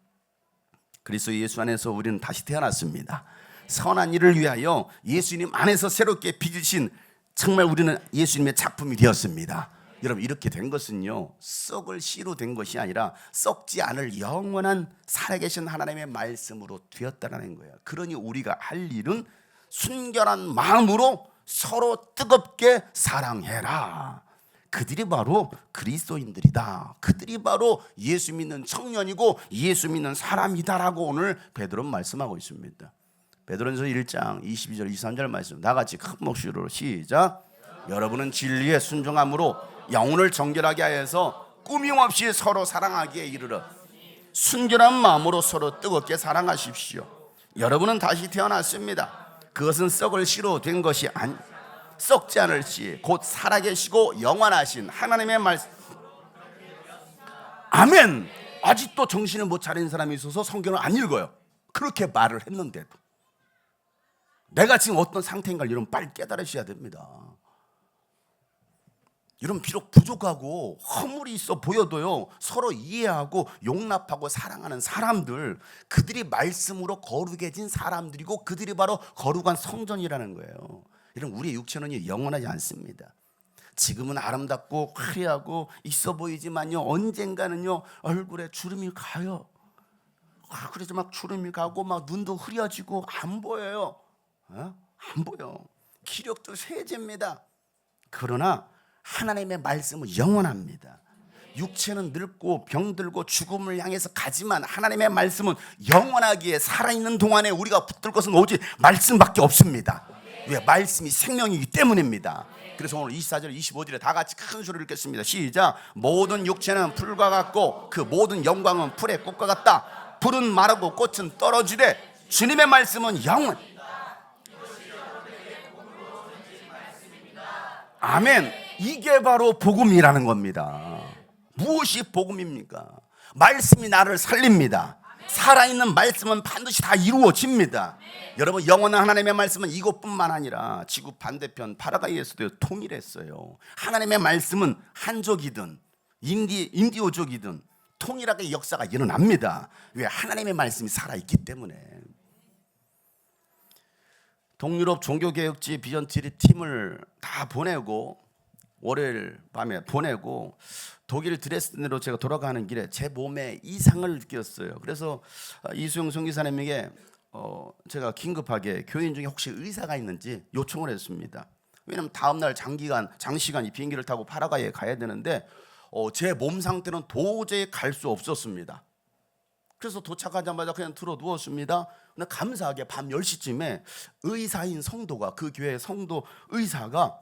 그리스도 예수 안에서 우리는 다시 태어났습니다. 선한 일을 위하여 예수님 안에서 새롭게 빚으신, 정말 우리는 예수님의 작품이 되었습니다. 여러분, 이렇게 된 것은요, 썩을 씨로 된 것이 아니라 썩지 않을 영원한 살아계신 하나님의 말씀으로 되었다는 거예요. 그러니 우리가 할 일은 순결한 마음으로 서로 뜨겁게 사랑해라. 그들이 바로 그리스도인들이다. 그들이 바로 예수 믿는 청년이고 예수 믿는 사람이다라고 오늘 베드로는 말씀하고 있습니다. 베드로전서 1장 22절 23절 말씀, 나같이 큰 목소리로 시작. 여러분은 진리에 순종함으로 영혼을 정결하게 하여서 꾸밈없이 서로 사랑하기에 이르러 순결한 마음으로 서로 뜨겁게 사랑하십시오. 여러분은 다시 태어났습니다. 그것은 썩을 씨로 된 것이 썩지 않을 씨, 곧 살아계시고 영원하신 하나님의 말씀. 아멘. 아직도 정신을 못 차리는 사람이 있어서 성경을 안 읽어요. 그렇게 말을 했는데도. 내가 지금 어떤 상태인가를 여러분 빨리 깨달으셔야 됩니다. 여러분, 비록 부족하고 허물이 있어 보여도요, 서로 이해하고 용납하고 사랑하는 사람들, 그들이 말씀으로 거룩해진 사람들이고 그들이 바로 거룩한 성전이라는 거예요. 여러분, 우리의 육체는 영원하지 않습니다. 지금은 아름답고 화려하고 있어 보이지만요, 언젠가는요 얼굴에 주름이 가요. 그래서 막 주름이 가고 막 눈도 흐려지고 안 보여요. 안 보여. 기력도 쇠집니다. 그러나 하나님의 말씀은 영원합니다. 육체는 늙고 병들고 죽음을 향해서 가지만 하나님의 말씀은 영원하기에, 살아있는 동안에 우리가 붙들 것은 오직 말씀밖에 없습니다. 왜? 말씀이 생명이기 때문입니다. 그래서 오늘 24절 25절에 다 같이 큰 소리를 읽겠습니다. 시작. 모든 육체는 풀과 같고 그 모든 영광은 풀의 꽃과 같다. 풀은 마르고 꽃은 떨어지되 주님의 말씀은 영원. 아멘. 이게 바로 복음이라는 겁니다. 무엇이 복음입니까? 말씀이 나를 살립니다. 살아있는 말씀은 반드시 다 이루어집니다. 여러분, 영원한 하나님의 말씀은 이곳뿐만 아니라 지구 반대편 파라과이에서도 통일했어요. 하나님의 말씀은 한족이든 인디오족이든 통일하게 역사가 일어납니다. 왜? 하나님의 말씀이 살아있기 때문에. 동유럽 종교개혁지 비전트리 팀을 다 보내고 월요일 밤에 보내고 독일 드레스덴으로 제가 돌아가는 길에 제 몸에 이상을 느꼈어요. 그래서 이수영 선교사님에게 제가 긴급하게 교인 중에 혹시 의사가 있는지 요청을 했습니다. 왜냐하면 다음날 장시간 이 비행기를 타고 파라과이에 가야 되는데 제 몸 상태는 도저히 갈 수 없었습니다. 그래서 도착하자마자 그냥 들어 누웠습니다. 근데 감사하게 밤 10시쯤에 의사인 성도가, 그 교회 성도 의사가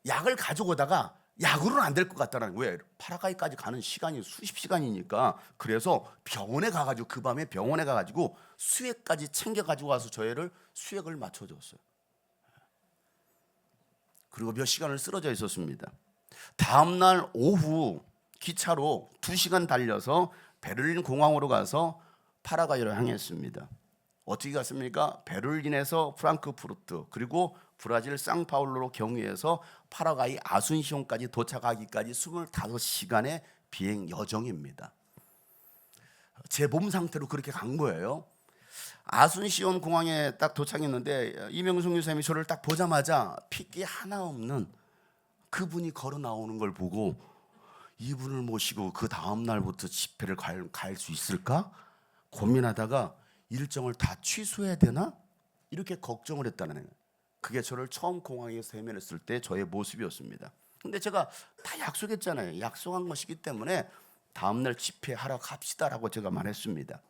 약을 가져오다가 약으로는 안 될 것 같다는 거예요. 왜? 파라과이까지 가는 시간이 수십 시간이니까. 그래서 병원에 가가지고, 그 밤에 병원에 가가지고 수액까지 챙겨가지고 와서 저희를 수액을 맞춰줬어요. 그리고 몇 시간을 쓰러져 있었습니다. 다음날 오후 기차로 2시간 달려서 베를린 공항으로 가서 파라과이를 향했습니다. 어떻게 갔습니까? 베를린에서 프랑크푸르트, 그리고 브라질 상파울루로 경유해서 파라과이 아순시온까지 도착하기까지 25시간의 비행 여정입니다. 제 몸 상태로 그렇게 간 거예요. 아순시온 공항에 딱 도착했는데 이명숙 교사님이 저를 딱 보자마자 핏기 하나 없는 그분이 걸어 나오는 걸 보고, 이분을 모시고 그 다음 날부터 집회를 갈 수 있을까 고민하다가 일정을 다 취소해야 되나 이렇게 걱정을 했다는 거예요. 그게 저를 처음 공항에서 헤매냈을 때 저의 모습이었습니다. 근데 제가 다 약속했잖아요. 약속한 것이기 때문에 다음날 집회하러 갑시다라고 제가 말했습니다.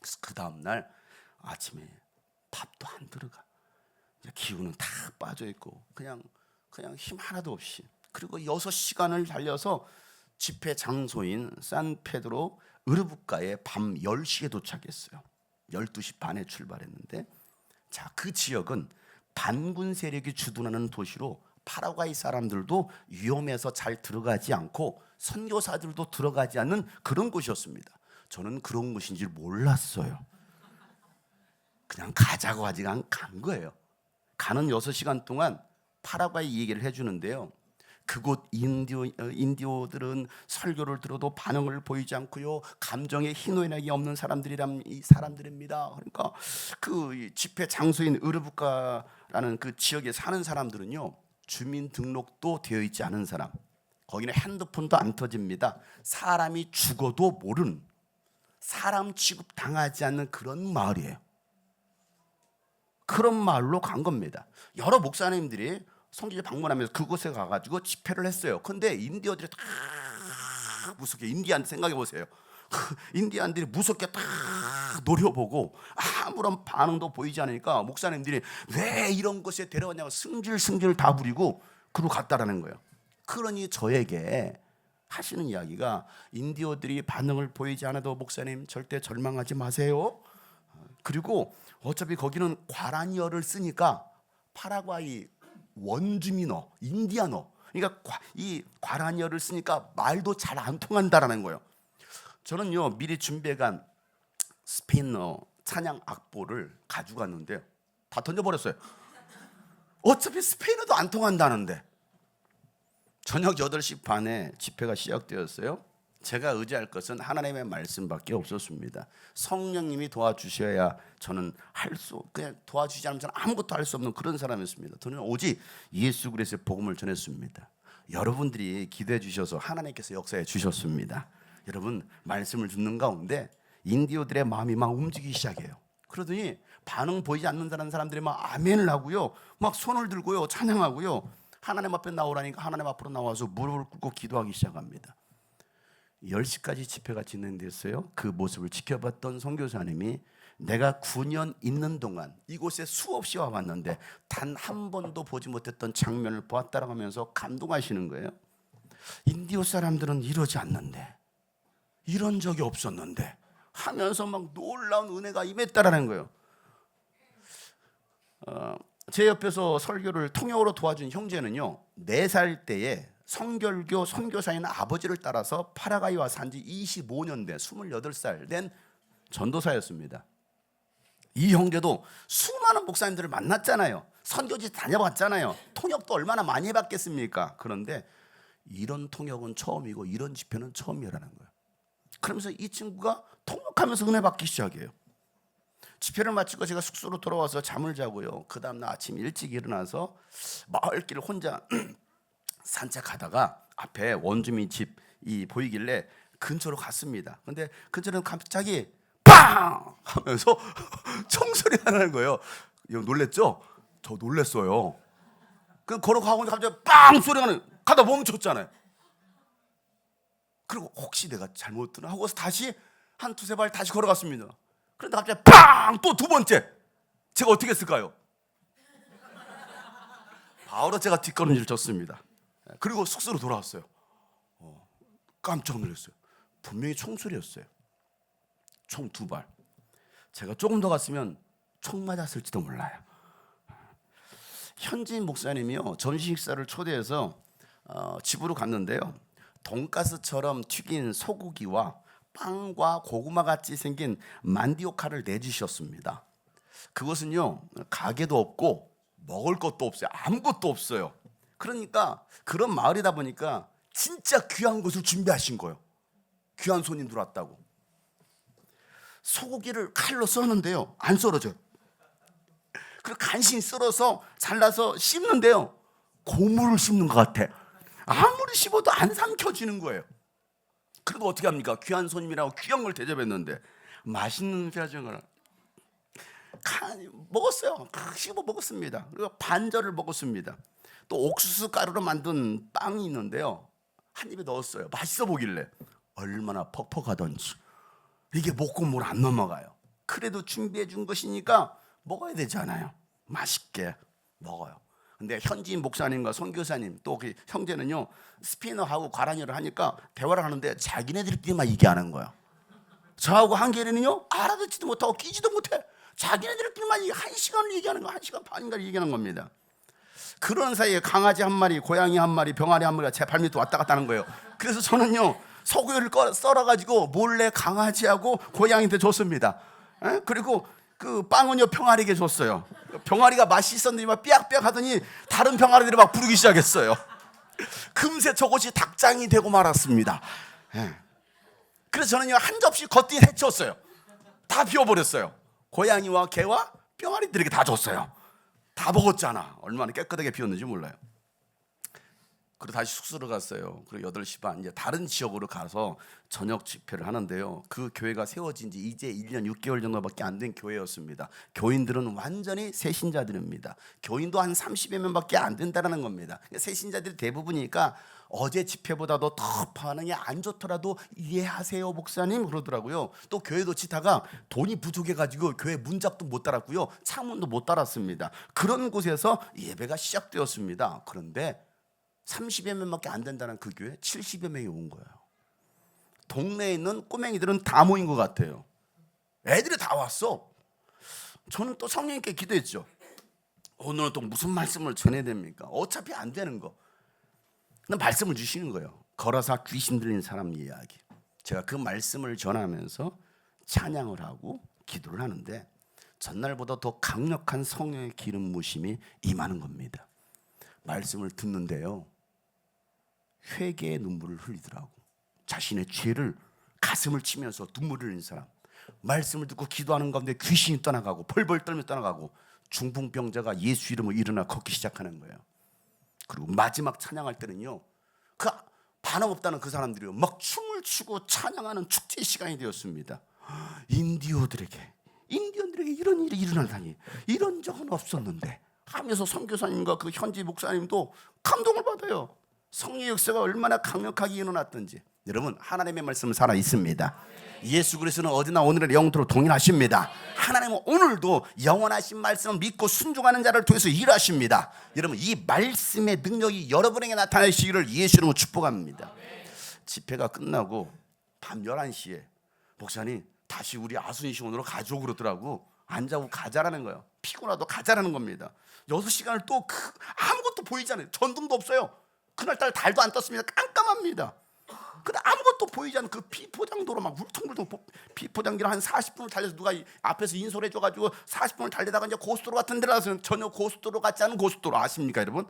그래서 그 다음날 아침에 밥도 안 들어가, 기운은 다 빠져있고 그냥 힘 하나도 없이, 그리고 6시간을 달려서 집회 장소인 산페드로 으르부가에 밤 10시에 도착했어요. 12시 반에 출발했는데, 자, 그 지역은 반군 세력이 주둔하는 도시로 파라과이 사람들도 위험해서 잘 들어가지 않고 선교사들도 들어가지 않는 그런 곳이었습니다. 저는 그런 곳인 줄 몰랐어요. 그냥 가자고 하지 간 거예요. 가는 6시간 동안 파라과이 얘기를 해주는데요. 그곳 인디오들은 설교를 들어도 반응을 보이지 않고요, 감정의 희노애락이 없는 사람들입니다. 그러니까 그 집회 장소인 으르부카라는 그 지역에 사는 사람들은요, 주민등록도 되어 있지 않은 사람, 거기는 핸드폰도 안 터집니다. 사람이 죽어도 모르는, 사람 취급 당하지 않는 그런 마을이에요. 그런 마을로 간 겁니다. 여러 목사님들이 성지에 방문하면서 그곳에 가가지고 집회를 했어요. 근데 인디어들이 다 무섭게, 인디안 생각해 보세요. 인디안들이 무섭게 다 노려보고 아무런 반응도 보이지 않으니까 목사님들이 왜 이런 곳에 데려왔냐고 승질승질 다 부리고 그러고 갔다라는 거예요. 그러니 저에게 하시는 이야기가, 인디어들이 반응을 보이지 않아도 목사님 절대 절망하지 마세요. 그리고 어차피 거기는 과라니어를 쓰니까 파라과이 원주민어, 인디아너, 그러니까 이 과라니어를 쓰니까 말도 잘 안 통한다라는 거예요. 저는요, 미리 준비해간 스페인어 찬양 악보를 가져갔는데 다 던져버렸어요. 어차피 스페인어도 안 통한다는데. 저녁 8시 반에 집회가 시작되었어요. 제가 의지할 것은 하나님의 말씀밖에 없었습니다. 성령님이 도와주셔야 저는 그냥 도와주지 않으면 저는 아무것도 할 수 없는 그런 사람이었습니다. 저는 오직 예수 그리스도의 복음을 전했습니다. 여러분들이 기도해 주셔서 하나님께서 역사해 주셨습니다. 여러분, 말씀을 듣는 가운데 인디오들의 마음이 막 움직이기 시작해요. 그러더니 반응 보이지 않는다는 사람들이 막 아멘을 하고요, 막 손을 들고요, 찬양하고요, 하나님 앞에 나오라니까 하나님 앞으로 나와서 무릎을 꿇고 기도하기 시작합니다. 10시까지 집회가 진행됐어요. 그 모습을 지켜봤던 선교사님이 내가 9년 있는 동안 이곳에 수없이 와봤는데 단 한 번도 보지 못했던 장면을 보았다라고 하면서 감동하시는 거예요. 인디오 사람들은 이러지 않는데, 이런 적이 없었는데 하면서 막 놀라운 은혜가 임했다라는 거예요. 제 옆에서 설교를 통역으로 도와준 형제는요, 4살 때에 성결교 선교사인 아버지를 따라서 파라과이 와서 산지 25년 된 28살 된 전도사였습니다. 이 형제도 수많은 목사님들을 만났잖아요. 선교지 다녀봤잖아요. 통역도 얼마나 많이 해봤겠습니까? 그런데 이런 통역은 처음이고 이런 집회는 처음이라는 거예요. 그러면서 이 친구가 통역하면서 은혜 받기 시작해요. 집회를 마치고 제가 숙소로 돌아와서 잠을 자고요, 그 다음날 아침 일찍 일어나서 마을길을 혼자 산책하다가 앞에 원주민 집이 보이길래 근처로 갔습니다. 근데 근처는 갑자기 빵! 하면서 총소리가 나는 거예요. 놀랬죠? 저 놀랬어요. 그냥 걸어가고 있는데 갑자기 빵! 소리가 나는, 가다 멈췄잖아요. 그리고 혹시 내가 잘못 들었나 하고서 다시 한 두세 발 다시 걸어갔습니다. 그런데 갑자기 빵! 또 2번째. 제가 어떻게 했을까요? 바로 제가 뒷걸음질을 쳤습니다. 그리고 숙소로 돌아왔어요. 깜짝 놀랐어요. 분명히 총소리였어요. 총 2발. 제가 조금 더 갔으면 총 맞았을지도 몰라요. 현지인 목사님이요, 점심 식사를 초대해서 집으로 갔는데요, 돈가스처럼 튀긴 소고기와 빵과 고구마 같이 생긴 만디오카를 내주셨습니다. 그것은요, 가게도 없고 먹을 것도 없어요. 아무것도 없어요. 그러니까 그런 마을이다 보니까 진짜 귀한 것을 준비하신 거예요. 귀한 손님들 왔다고. 소고기를 칼로 써는데요, 안 썰어져요. 그리고 간신히 썰어서 잘라서 씹는데요, 고무를 씹는 것 같아. 아무리 씹어도 안 삼켜지는 거예요. 그래도 어떻게 합니까? 귀한 손님이라고 귀한 걸 대접했는데 맛있는 표정을 먹었어요. 씹어 먹었습니다. 그리고 반절을 먹었습니다. 또 옥수수 가루로 만든 빵이 있는데요, 한 입에 넣었어요. 맛있어 보길래. 얼마나 퍽퍽하던지 이게 목구멍을 안 넘어가요. 그래도 준비해 준 것이니까 먹어야 되잖아요. 맛있게 먹어요. 근데 현지인 목사님과 선교사님 또 그 형제는요, 스페인어하고 과라니어를 하니까 대화를 하는데 자기네들끼리만 얘기하는 거예요. 저하고 한계리는요, 알아듣지도 못하고 끼지도 못해. 자기네들끼리만 1시간을 얘기하는 거, 1시간 반인가 얘기하는 겁니다. 그런 사이에 강아지 한 마리, 고양이 한 마리, 병아리 한 마리가 제 발밑에 왔다 갔다 하는 거예요. 그래서 저는요 소고기를 썰어가지고 몰래 강아지하고 고양이한테 줬습니다. 그리고 그 빵은요 병아리에게 줬어요. 병아리가 맛이 있었는데 막 삐약삐약 하더니 다른 병아리들이 막 부르기 시작했어요. 금세 저것이 닭장이 되고 말았습니다. 그래서 저는요 한 접시 겉띠 해쳤어요. 다 비워버렸어요. 고양이와 개와 병아리들에게 다 줬어요. 다 먹었잖아. 얼마나 깨끗하게 비웠는지 몰라요. 그리고 다시 숙소로 갔어요. 그리고 8시 반 이제 다른 지역으로 가서 저녁 집회를 하는데요. 그 교회가 세워진 지 이제 1년 6개월 정도밖에 안 된 교회였습니다. 교인들은 완전히 새신자들입니다. 교인도 한 30여 명밖에 안 된다는 겁니다. 새신자들이 대부분이니까 어제 집회보다도 더 반응이 안 좋더라도 이해하세요 목사님 그러더라고요. 또 교회도 치다가 돈이 부족해가지고 교회 문짝도 못 달았고요. 창문도 못 달았습니다. 그런 곳에서 예배가 시작되었습니다. 그런데 30여 명밖에 안 된다는 그 교회 70여 명이 온 거예요. 동네에 있는 꼬맹이들은 다 모인 것 같아요. 애들이 다 왔어. 저는 또 성령님께 기도했죠. 오늘은 또 무슨 말씀을 전해야 됩니까? 어차피 안 되는 거. 근데 말씀을 주시는 거예요. 걸어서 귀신 들린 사람 이야기. 제가 그 말씀을 전하면서 찬양을 하고 기도를 하는데 전날보다 더 강력한 성령의 기름 부으심이 임하는 겁니다. 말씀을 듣는데요. 회개의 눈물을 흘리더라고. 자신의 죄를 가슴을 치면서 눈물을 흘리는 사람. 말씀을 듣고 기도하는 가운데 귀신이 떠나가고 벌벌 떨며 떠나가고 중풍병자가 예수 이름으로 일어나 걷기 시작하는 거예요. 그리고 마지막 찬양할 때는요. 그 반응 없다는 그 사람들이요. 막 춤을 추고 찬양하는 축제 시간이 되었습니다. 인디언들에게 이런 일이 일어나다니 이런 적은 없었는데 하면서 선교사님과 그 현지 목사님도 감동을 받아요. 성령의 역사가 얼마나 강력하게 일어났던지. 여러분 하나님의 말씀은 살아 있습니다. 예수 그리스도는 어제나 오늘의 영토로 동일하십니다. 하나님은 오늘도 영원하신 말씀을 믿고 순종하는 자를 통해서 일하십니다. 여러분 이 말씀의 능력이 여러분에게 나타나시기를 예수 이름으로 축복합니다. 집회가 끝나고 밤 11시에 목사님 다시 우리 아순시온으로 가자고 그러더라고. 안 자고 가자라는 거예요. 피곤하도 가자라는 겁니다. 6시간을 또 아무것도 보이지 않아요. 전등도 없어요. 그날따라 달도 안 떴습니다. 깜깜합니다. 근데 아무것도 보이지 않는 그 비포장도로 막 울퉁불퉁 비포장기를 한 40분을 달려서 누가 앞에서 인솔해 줘가지고 40분을 달리다가 이제 고속도로 같은 데로 가서 전혀 고속도로 같지 않은 고속도로 아십니까 여러분?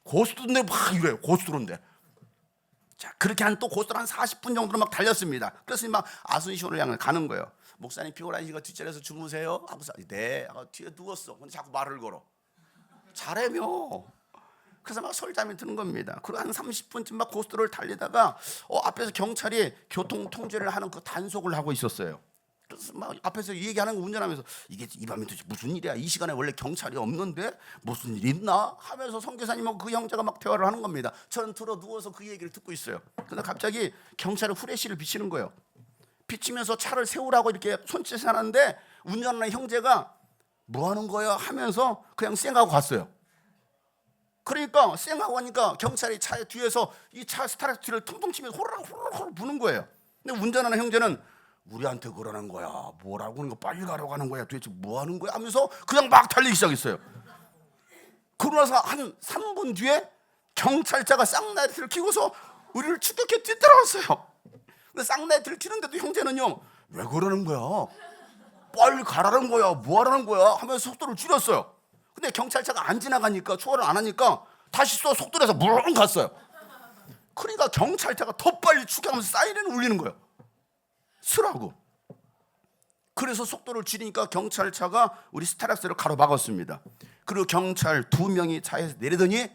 고속도로인데 막 이래요. 고속도로인데. 자 그렇게 한 또 고속도로 한 40분 정도로 막 달렸습니다. 그래서 막 아순시온을 향해 가는 거예요. 목사님 피곤하시니까 뒷자리에서 주무세요? 하고서 네. 뒤에 누웠어. 근데 자꾸 말을 걸어. 잘해며. 그래서 막 설잠이 드는 겁니다. 그리고 한 30분쯤 막 고속도로를 달리다가 앞에서 경찰이 교통 통제를 하는 그 단속을 하고 있었어요. 그래서 막 앞에서 얘기하는 거 운전하면서 이게 이 밤에 도대체 무슨 일이야? 이 시간에 원래 경찰이 없는데 무슨 일 있나? 하면서 선교사님하고 그 형제가 막 대화를 하는 겁니다. 저는 들어 누워서 그 얘기를 듣고 있어요. 근데 갑자기 경찰이 후레쉬를 비치는 거예요. 비치면서 차를 세우라고 이렇게 손짓을 하는데 운전하는 형제가 뭐 하는 거야? 하면서 그냥 쌩하고 갔어요. 그러니까 쌩하고 하니까 경찰이 차 뒤에서 이 차 스타트 뒤를 퉁퉁 치면서 호로록 부는 거예요. 근데 운전하는 형제는 우리한테 그러는 거야. 뭐라고 하는 거 빨리 가라고 하는 거야. 도대체 뭐 하는 거야? 하면서 그냥 막 달리기 시작했어요. 그러고 나서 한 3분 뒤에 경찰차가 쌍라이트를 켜고서 우리를 추격해 뒤따라왔어요. 근데 쌍라이트를 켜는데도 형제는요. 왜 그러는 거야? 빨리 가라는 거야. 뭐 하라는 거야? 하면서 속도를 줄였어요. 근데 경찰차가 안 지나가니까 초월을 안 하니까 다시 또 속도를 해서 물렁 갔어요. 그러니까 경찰차가 더 빨리 추격하면서 사이렌을 울리는 거예요. 쓰라고. 그래서 속도를 줄이니까 경찰차가 우리 스타렉스를 가로막았습니다. 그리고 경찰 2명이 차에서 내리더니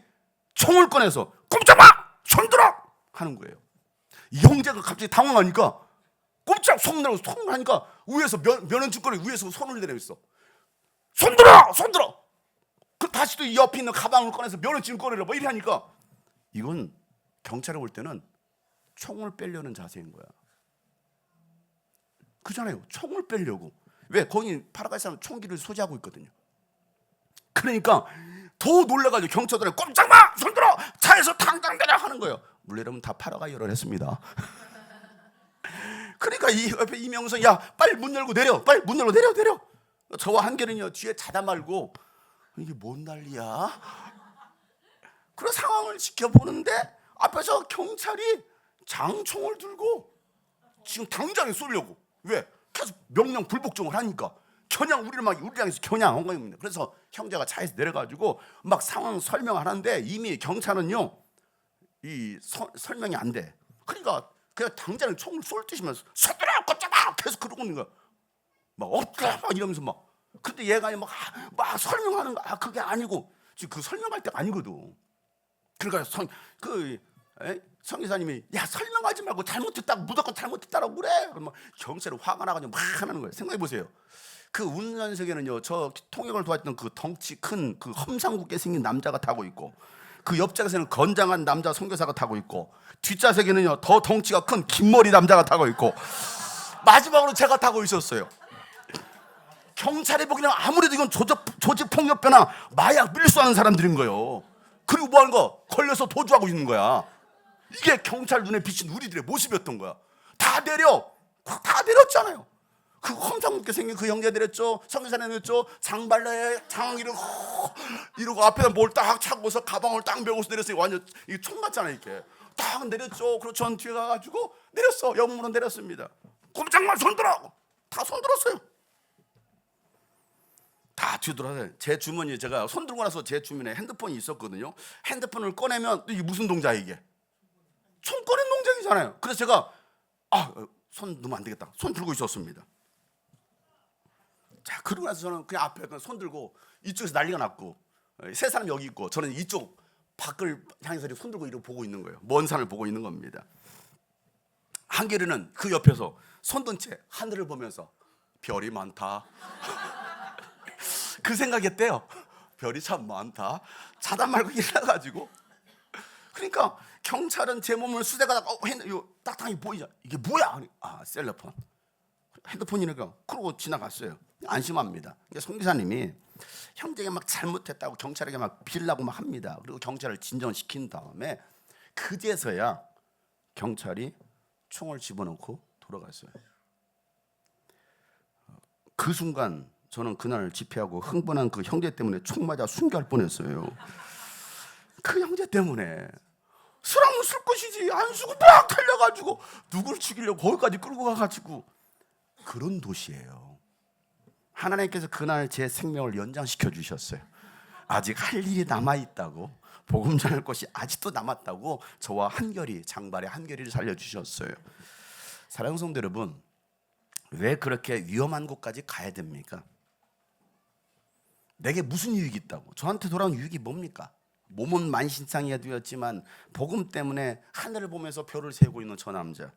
총을 꺼내서 꼼짝마! 손들어! 하는 거예요. 이 형제가 갑자기 당황하니까 꼼짝 손을 하니까 위에서 면허증권을 위에서 손을 내리고 있어. 손들어! 손들어! 그 다시 또 옆에 있는 가방을 꺼내서 면허증 꺼내라 뭐 이래 하니까 이건 경찰에 올 때는 총을 빼려는 자세인 거야. 그잖아요. 총을 빼려고. 왜? 거기 파라과이사는 총기를 소지하고 있거든요. 그러니까 더 놀라가지고 경찰들이 꼼짝마! 손들어! 차에서 당장 내려 하는 거예요. 물론 여러분 다 파라과이어를 했습니다. 그러니까 이 옆에 이명선 야 빨리 문 열고 내려. 빨리 문 열고 내려. 저와 한결은요 뒤에 자다 말고 이게 뭔 난리야? 그 상황을 지켜보는데 앞에서 경찰이 장총을 들고 지금 당장에 쏘려고. 왜? 계속 명령 불복종을 하니까 겨냥 우리를 향해서 겨냥한 겁니다. 그래서 형제가 차에서 내려가지고 막 상황 설명하는데 이미 경찰은요 이 설명이 안 돼. 그러니까 그냥 당장에 총을 쏠 듯이면서 쏘더라 꽂자마 계속 그러고 있는 거야. 막 없다 막 이러면서 막. 근데 얘가 막 설명하는 거. 그게 아니고 지금 그 설명할 때가 아니거든. 그러니까 성기사님이 야 설명하지 말고 잘못했다고 무조건 잘못했다라고 그래. 그러면 경찰이 화가 나가지고 막 하는 거예요. 생각해 보세요. 그 운전석에는요 저 통역을 도왔던 그 덩치 큰 그 험상궂게 생긴 남자가 타고 있고 그 옆좌석에는 건장한 남자 선교사가 타고 있고 뒷좌석에는요 더 덩치가 큰 긴 머리 남자가 타고 있고 마지막으로 제가 타고 있었어요. 경찰이 보기에는 아무래도 이건 조직폭력배나 마약 밀수하는 사람들인 거예요. 그리고 뭐 하는 거? 걸려서 도주하고 있는 거야. 이게 경찰 눈에 비친 우리들의 모습이었던 거야. 다 내렸잖아요. 그 험상궂게 생긴 그 형제 내렸죠. 성교사님 내렸죠. 장발라에 장항이를 이러고 앞에다 뭘 딱 차고서 가방을 딱 메고서 내렸어요. 완전 이게 총 같잖아요. 이렇게 딱 내렸죠. 그리고 전 뒤에 가가지고 내렸어. 영문은 내렸습니다. 꼼짝만 손들어. 다 손들었어요. 다 뒤돌아서요. 제 주머니에 제가 손 들고 나서 제 주머니에 핸드폰이 있었거든요. 핸드폰을 꺼내면 이게 무슨 동작이야 이게? 총 꺼낸 동작이잖아요. 그래서 제가 손 넣으면 안 되겠다. 손 들고 있었습니다. 자 그러고 나서 저는 그냥 앞에 그냥 손 들고 이쪽에서 난리가 났고 세 사람 여기 있고 저는 이쪽 밖을 향해서 손 들고 이러고 보고 있는 거예요. 먼 산을 보고 있는 겁니다. 한결이는 그 옆에서 손 든 채 하늘을 보면서 별이 많다. 그 생각했대요. 별이 참 많다. 자다 말고 일어나가지고. 그러니까 경찰은 제 몸을 수색하다가 딱딱하게 보이자. 이게 뭐야? 셀러폰. 핸드폰이니까. 그러고 지나갔어요. 안심합니다. 송 기사님이 형제가 막 잘못했다고 경찰에게 막 빌라고 막 합니다. 그리고 경찰을 진정시킨 다음에 그제서야 경찰이 총을 집어넣고 돌아갔어요. 그 순간 저는 그날 집회하고 흥분한 그 형제 때문에 총 맞아 순교할 뻔했어요. 그 형제 때문에 술하면 술 것이지 안 쓰고 막 달려가지고 누굴 죽이려고 거기까지 끌고 가가지고 그런 도시예요. 하나님께서 그날 제 생명을 연장시켜 주셨어요. 아직 할 일이 남아있다고 복음 전할 것이 아직도 남았다고 저와 장발의 한결이를 살려주셨어요. 사랑하는 성도 여러분, 왜 그렇게 위험한 곳까지 가야 됩니까? 내게 무슨 유익이 있다고? 저한테 돌아온 유익이 뭡니까? 몸은 만신창이가 되었지만 복음 때문에 하늘을 보면서 별을 세고 있는 저 남자,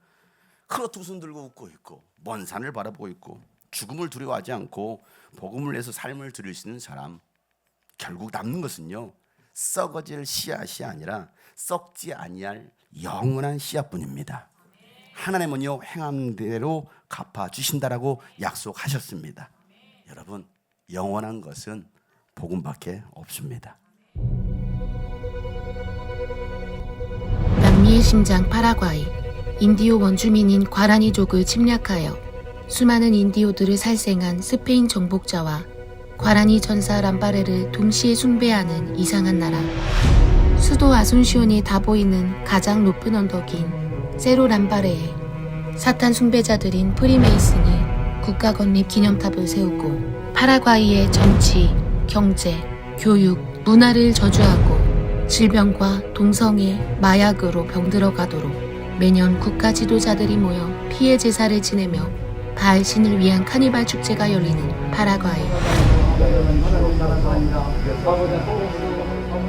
크로 두 손 들고 웃고 있고 먼 산을 바라보고 있고 죽음을 두려워하지 않고 복음을 위해서 삶을 들이시는 사람, 결국 남는 것은요 썩어질 씨앗이 아니라 썩지 아니할 영원한 씨앗뿐입니다. 하나님은요 행한 대로 갚아주신다라고 약속하셨습니다. 여러분, 영원한 것은 복음밖에 없습니다. 남미의 심장 파라과이, 인디오 원주민인 과라니족을 침략하여 수많은 인디오들을 살생한 스페인 정복자와 과라니 전사 람바레를 동시에 숭배하는 이상한 나라. 수도 아순시온이 다 보이는 가장 높은 언덕인 세로 람바레에 사탄 숭배자들인 프리메이슨이 국가 건립 기념탑을 세우고 파라과이의 정치, 경제, 교육, 문화를 저주하고 질병과 동성애, 마약으로 병들어가도록 매년 국가 지도자들이 모여 피해 제사를 지내며 바알 신을 위한 카니발 축제가 열리는 파라과이.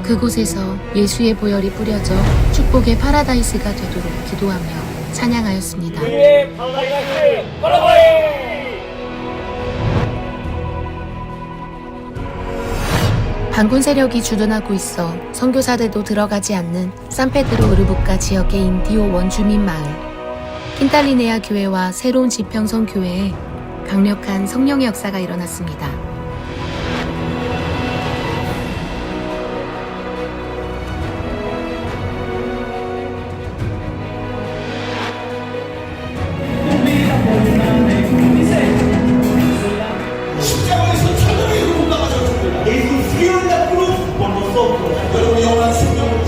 그곳에서 예수의 보혈이 뿌려져 축복의 파라다이스가 되도록 기도하며 찬양하였습니다. 반군 세력이 주둔하고 있어 선교사들도 들어가지 않는 산페드로 으르부카 지역의 인디오 원주민 마을. 킨탈리네아 교회와 새로운 지평성 교회에 강력한 성령의 역사가 일어났습니다. 십자가에서 천국의 흐름 나가셨습니다. 예수 수요일 날 여러분 영원한 생명을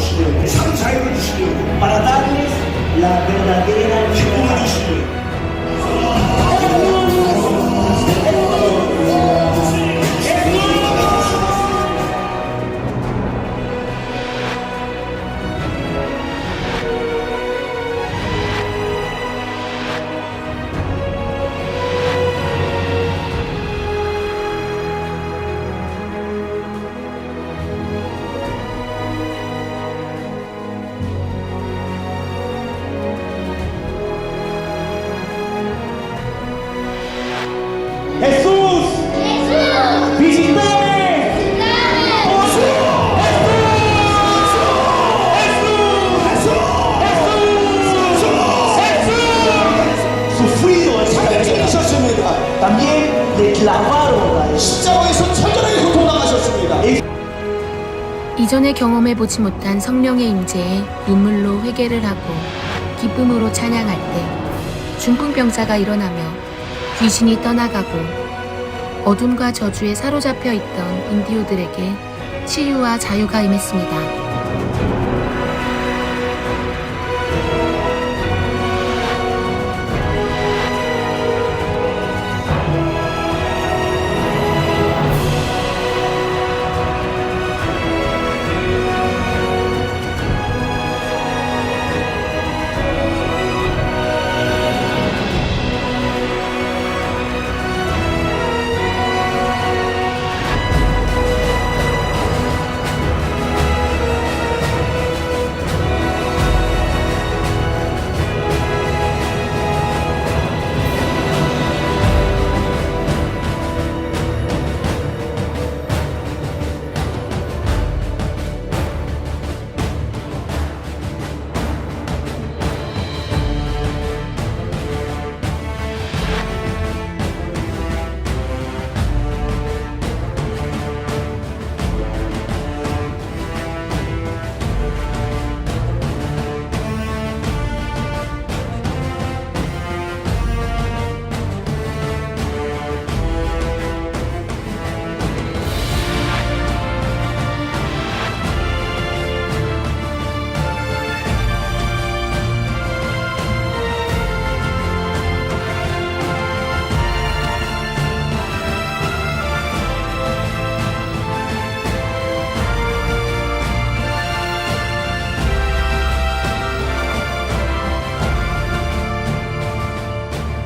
십자가에서 철저하게 고통당하셨습니다. 이전에 경험해보지 못한 성령의 임재에 눈물로 회개를 하고 기쁨으로 찬양할 때 중풍병자가 일어나며 귀신이 떠나가고 어둠과 저주에 사로잡혀 있던 인디오들에게 치유와 자유가 임했습니다.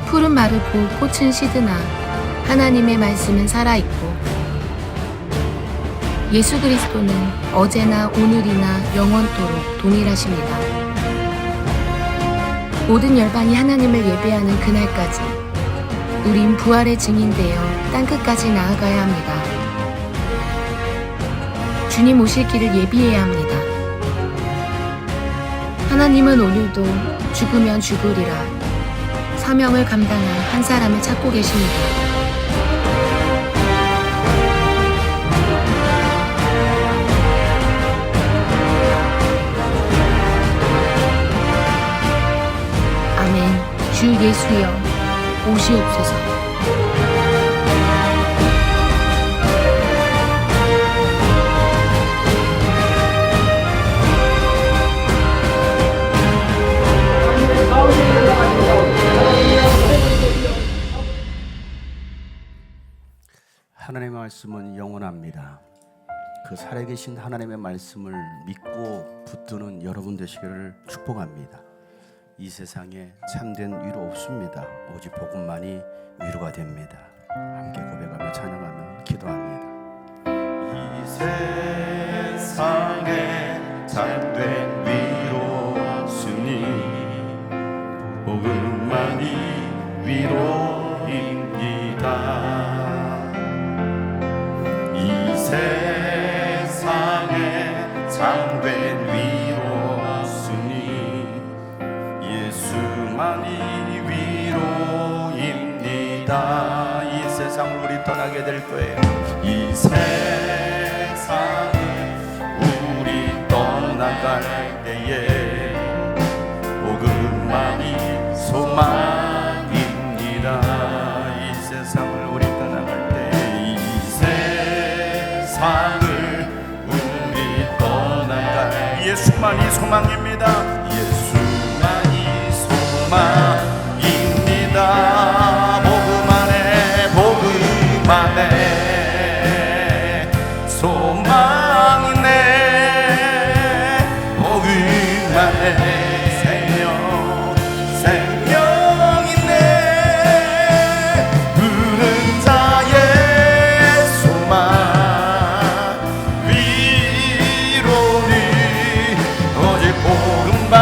푸른 마르고 꽃은 시드나 하나님의 말씀은 살아있고 예수 그리스도는 어제나 오늘이나 영원토록 동일하십니다. 모든 열방이 하나님을 예배하는 그날까지 우린 부활의 증인되어 땅끝까지 나아가야 합니다. 주님 오실 길을 예비해야 합니다. 하나님은 오늘도 죽으면 죽으리라 사명을 감당한 한 사람을 찾고 계십니다. 아멘. 주 예수여 오시옵소서. 하나님의 말씀은 영원합니다. 그 살아계신 하나님의 말씀을 믿고 붙드는 여러분 되시기를 축복합니다. 이 세상에 참된 위로 없습니다. 오직 복음만이 위로가 됩니다. 함께 고백하며 찬양하며 기도합니다. 이 세상에 참된 위로 없으니 복음만이 위로입니다. 세상에 참된 위로 없으니 예수만이 위로입니다. 이 세상을 우리 떠나게 될 거예요. 이 세상에 우리 떠나갈 때에 복음만이 소망입니다. 이 세상을 우리 떠나갈 때 이 세상을 우리 떠나갈 예수만이 소망입니다. 예수만이 소망입니다. 복음 안에 복음 안에 소망이네. 복음 안에 생명이네. 부른 자의 소망 위로는 오직 복음만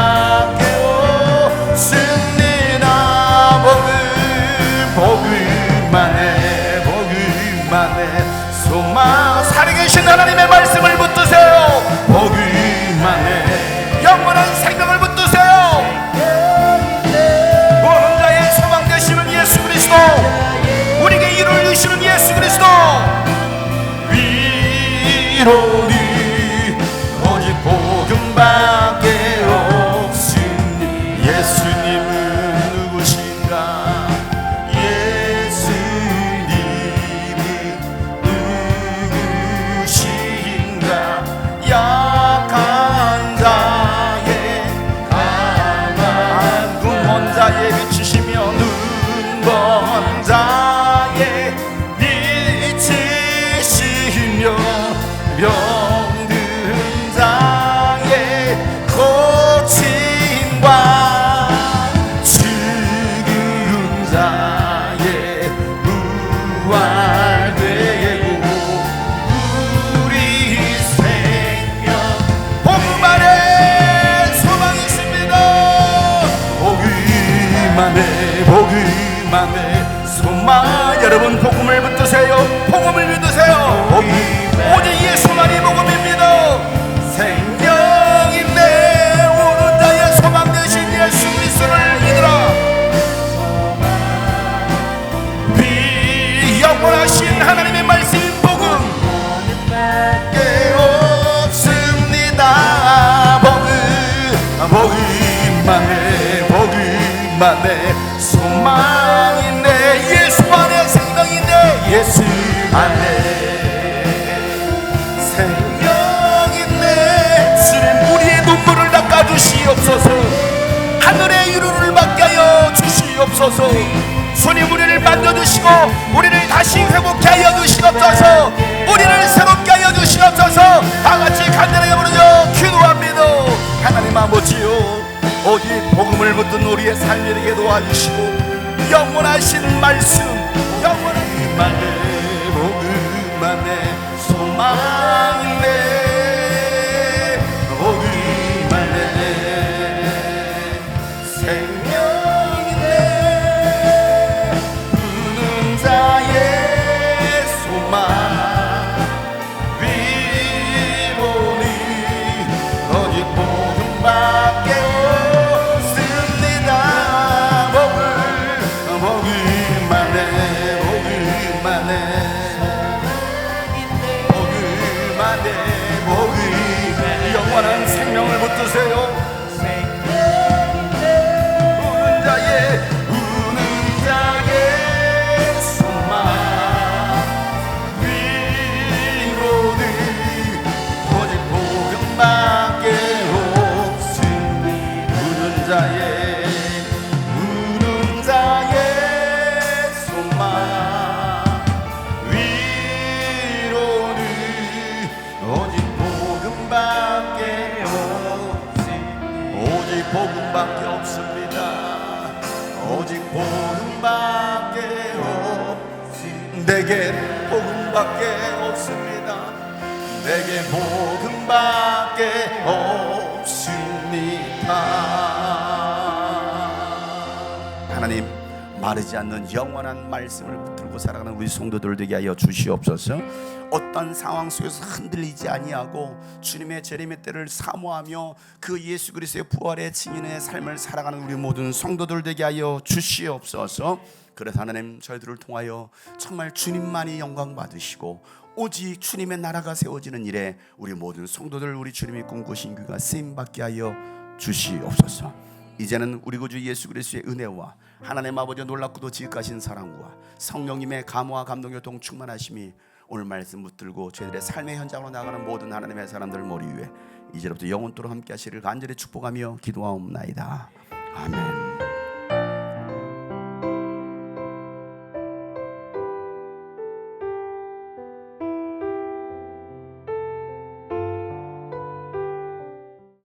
고침과 죽은 자의 부활되고 우리 생명 복음만의 소망이 있습니다. 복음만의 소망. 여러분 복음을 붙드세요. 복음을 믿으세요. 오직 예수만이 복음입니다. 생명인데 오는 자의 소망 되신 예수 그리스도를 믿으라. 영원하신 하나님의 말씀 복음 밖에 없습니다. 복음만의 소망인데 예수 안에 생명인데 예수 안에 생명인데 주님 우리의 눈물을 닦아주시옵소서. 하늘의 유로를 받게 하여 주시옵소서. 주님 우리를 만져주시고 우리를 다시 회복케 하여 주시옵소서. 우리를 새롭게 하여 주시옵소서. 다같이 간절하게 부르짖어 기도합니다. 하나님 아버지요, 오직 복음을 붙든 우리의 삶이 되게 도와주시고 영원하신 말씀, 영원한 복음만의 소망인데 복음만의 생명인데 부는 자의 소망 위로니 오직 복음밖에 없습니다. 복음 영원한 생명을 붙드세요. 우는 자의 소망 위로는 오직 복음밖에 없으니 우는 자의 소망 위로는 오직 복음밖에 없습니다. 오직 복음밖에 없습니다. 내게 복음밖에 없습니다. 내게 복음밖에 없습니다. 하나님, 마르지 않는 영원한 말씀을 붙들고 살아가는 우리 성도들 되게 하여 주시옵소서. 어떤 상황 속에서 흔들리지 아니하고 주님의 재림의 때를 사모하며 그 예수 그리스도의 부활의 증인의 삶을 살아가는 우리 모든 성도들 되게 하여 주시옵소서. 그래서 하나님, 저희들을 통하여 정말 주님만이 영광 받으시고 오직 주님의 나라가 세워지는 일에 우리 모든 성도들, 우리 주님이 꿈꾸신 귀가 쓰임받게 하여 주시옵소서. 이제는 우리 구주 예수 그리스도의 은혜와 하나님 아버지의 놀랍고도 지극하신 사랑과 성령님의 감화와 감동의 동 충만하심이 오늘 말씀 붙들고 저희들의 삶의 현장으로 나가는 모든 하나님의 사람들 머리 위에 이제부터 영원토록 함께 하시기를 간절히 축복하며 기도하옵나이다. 아멘.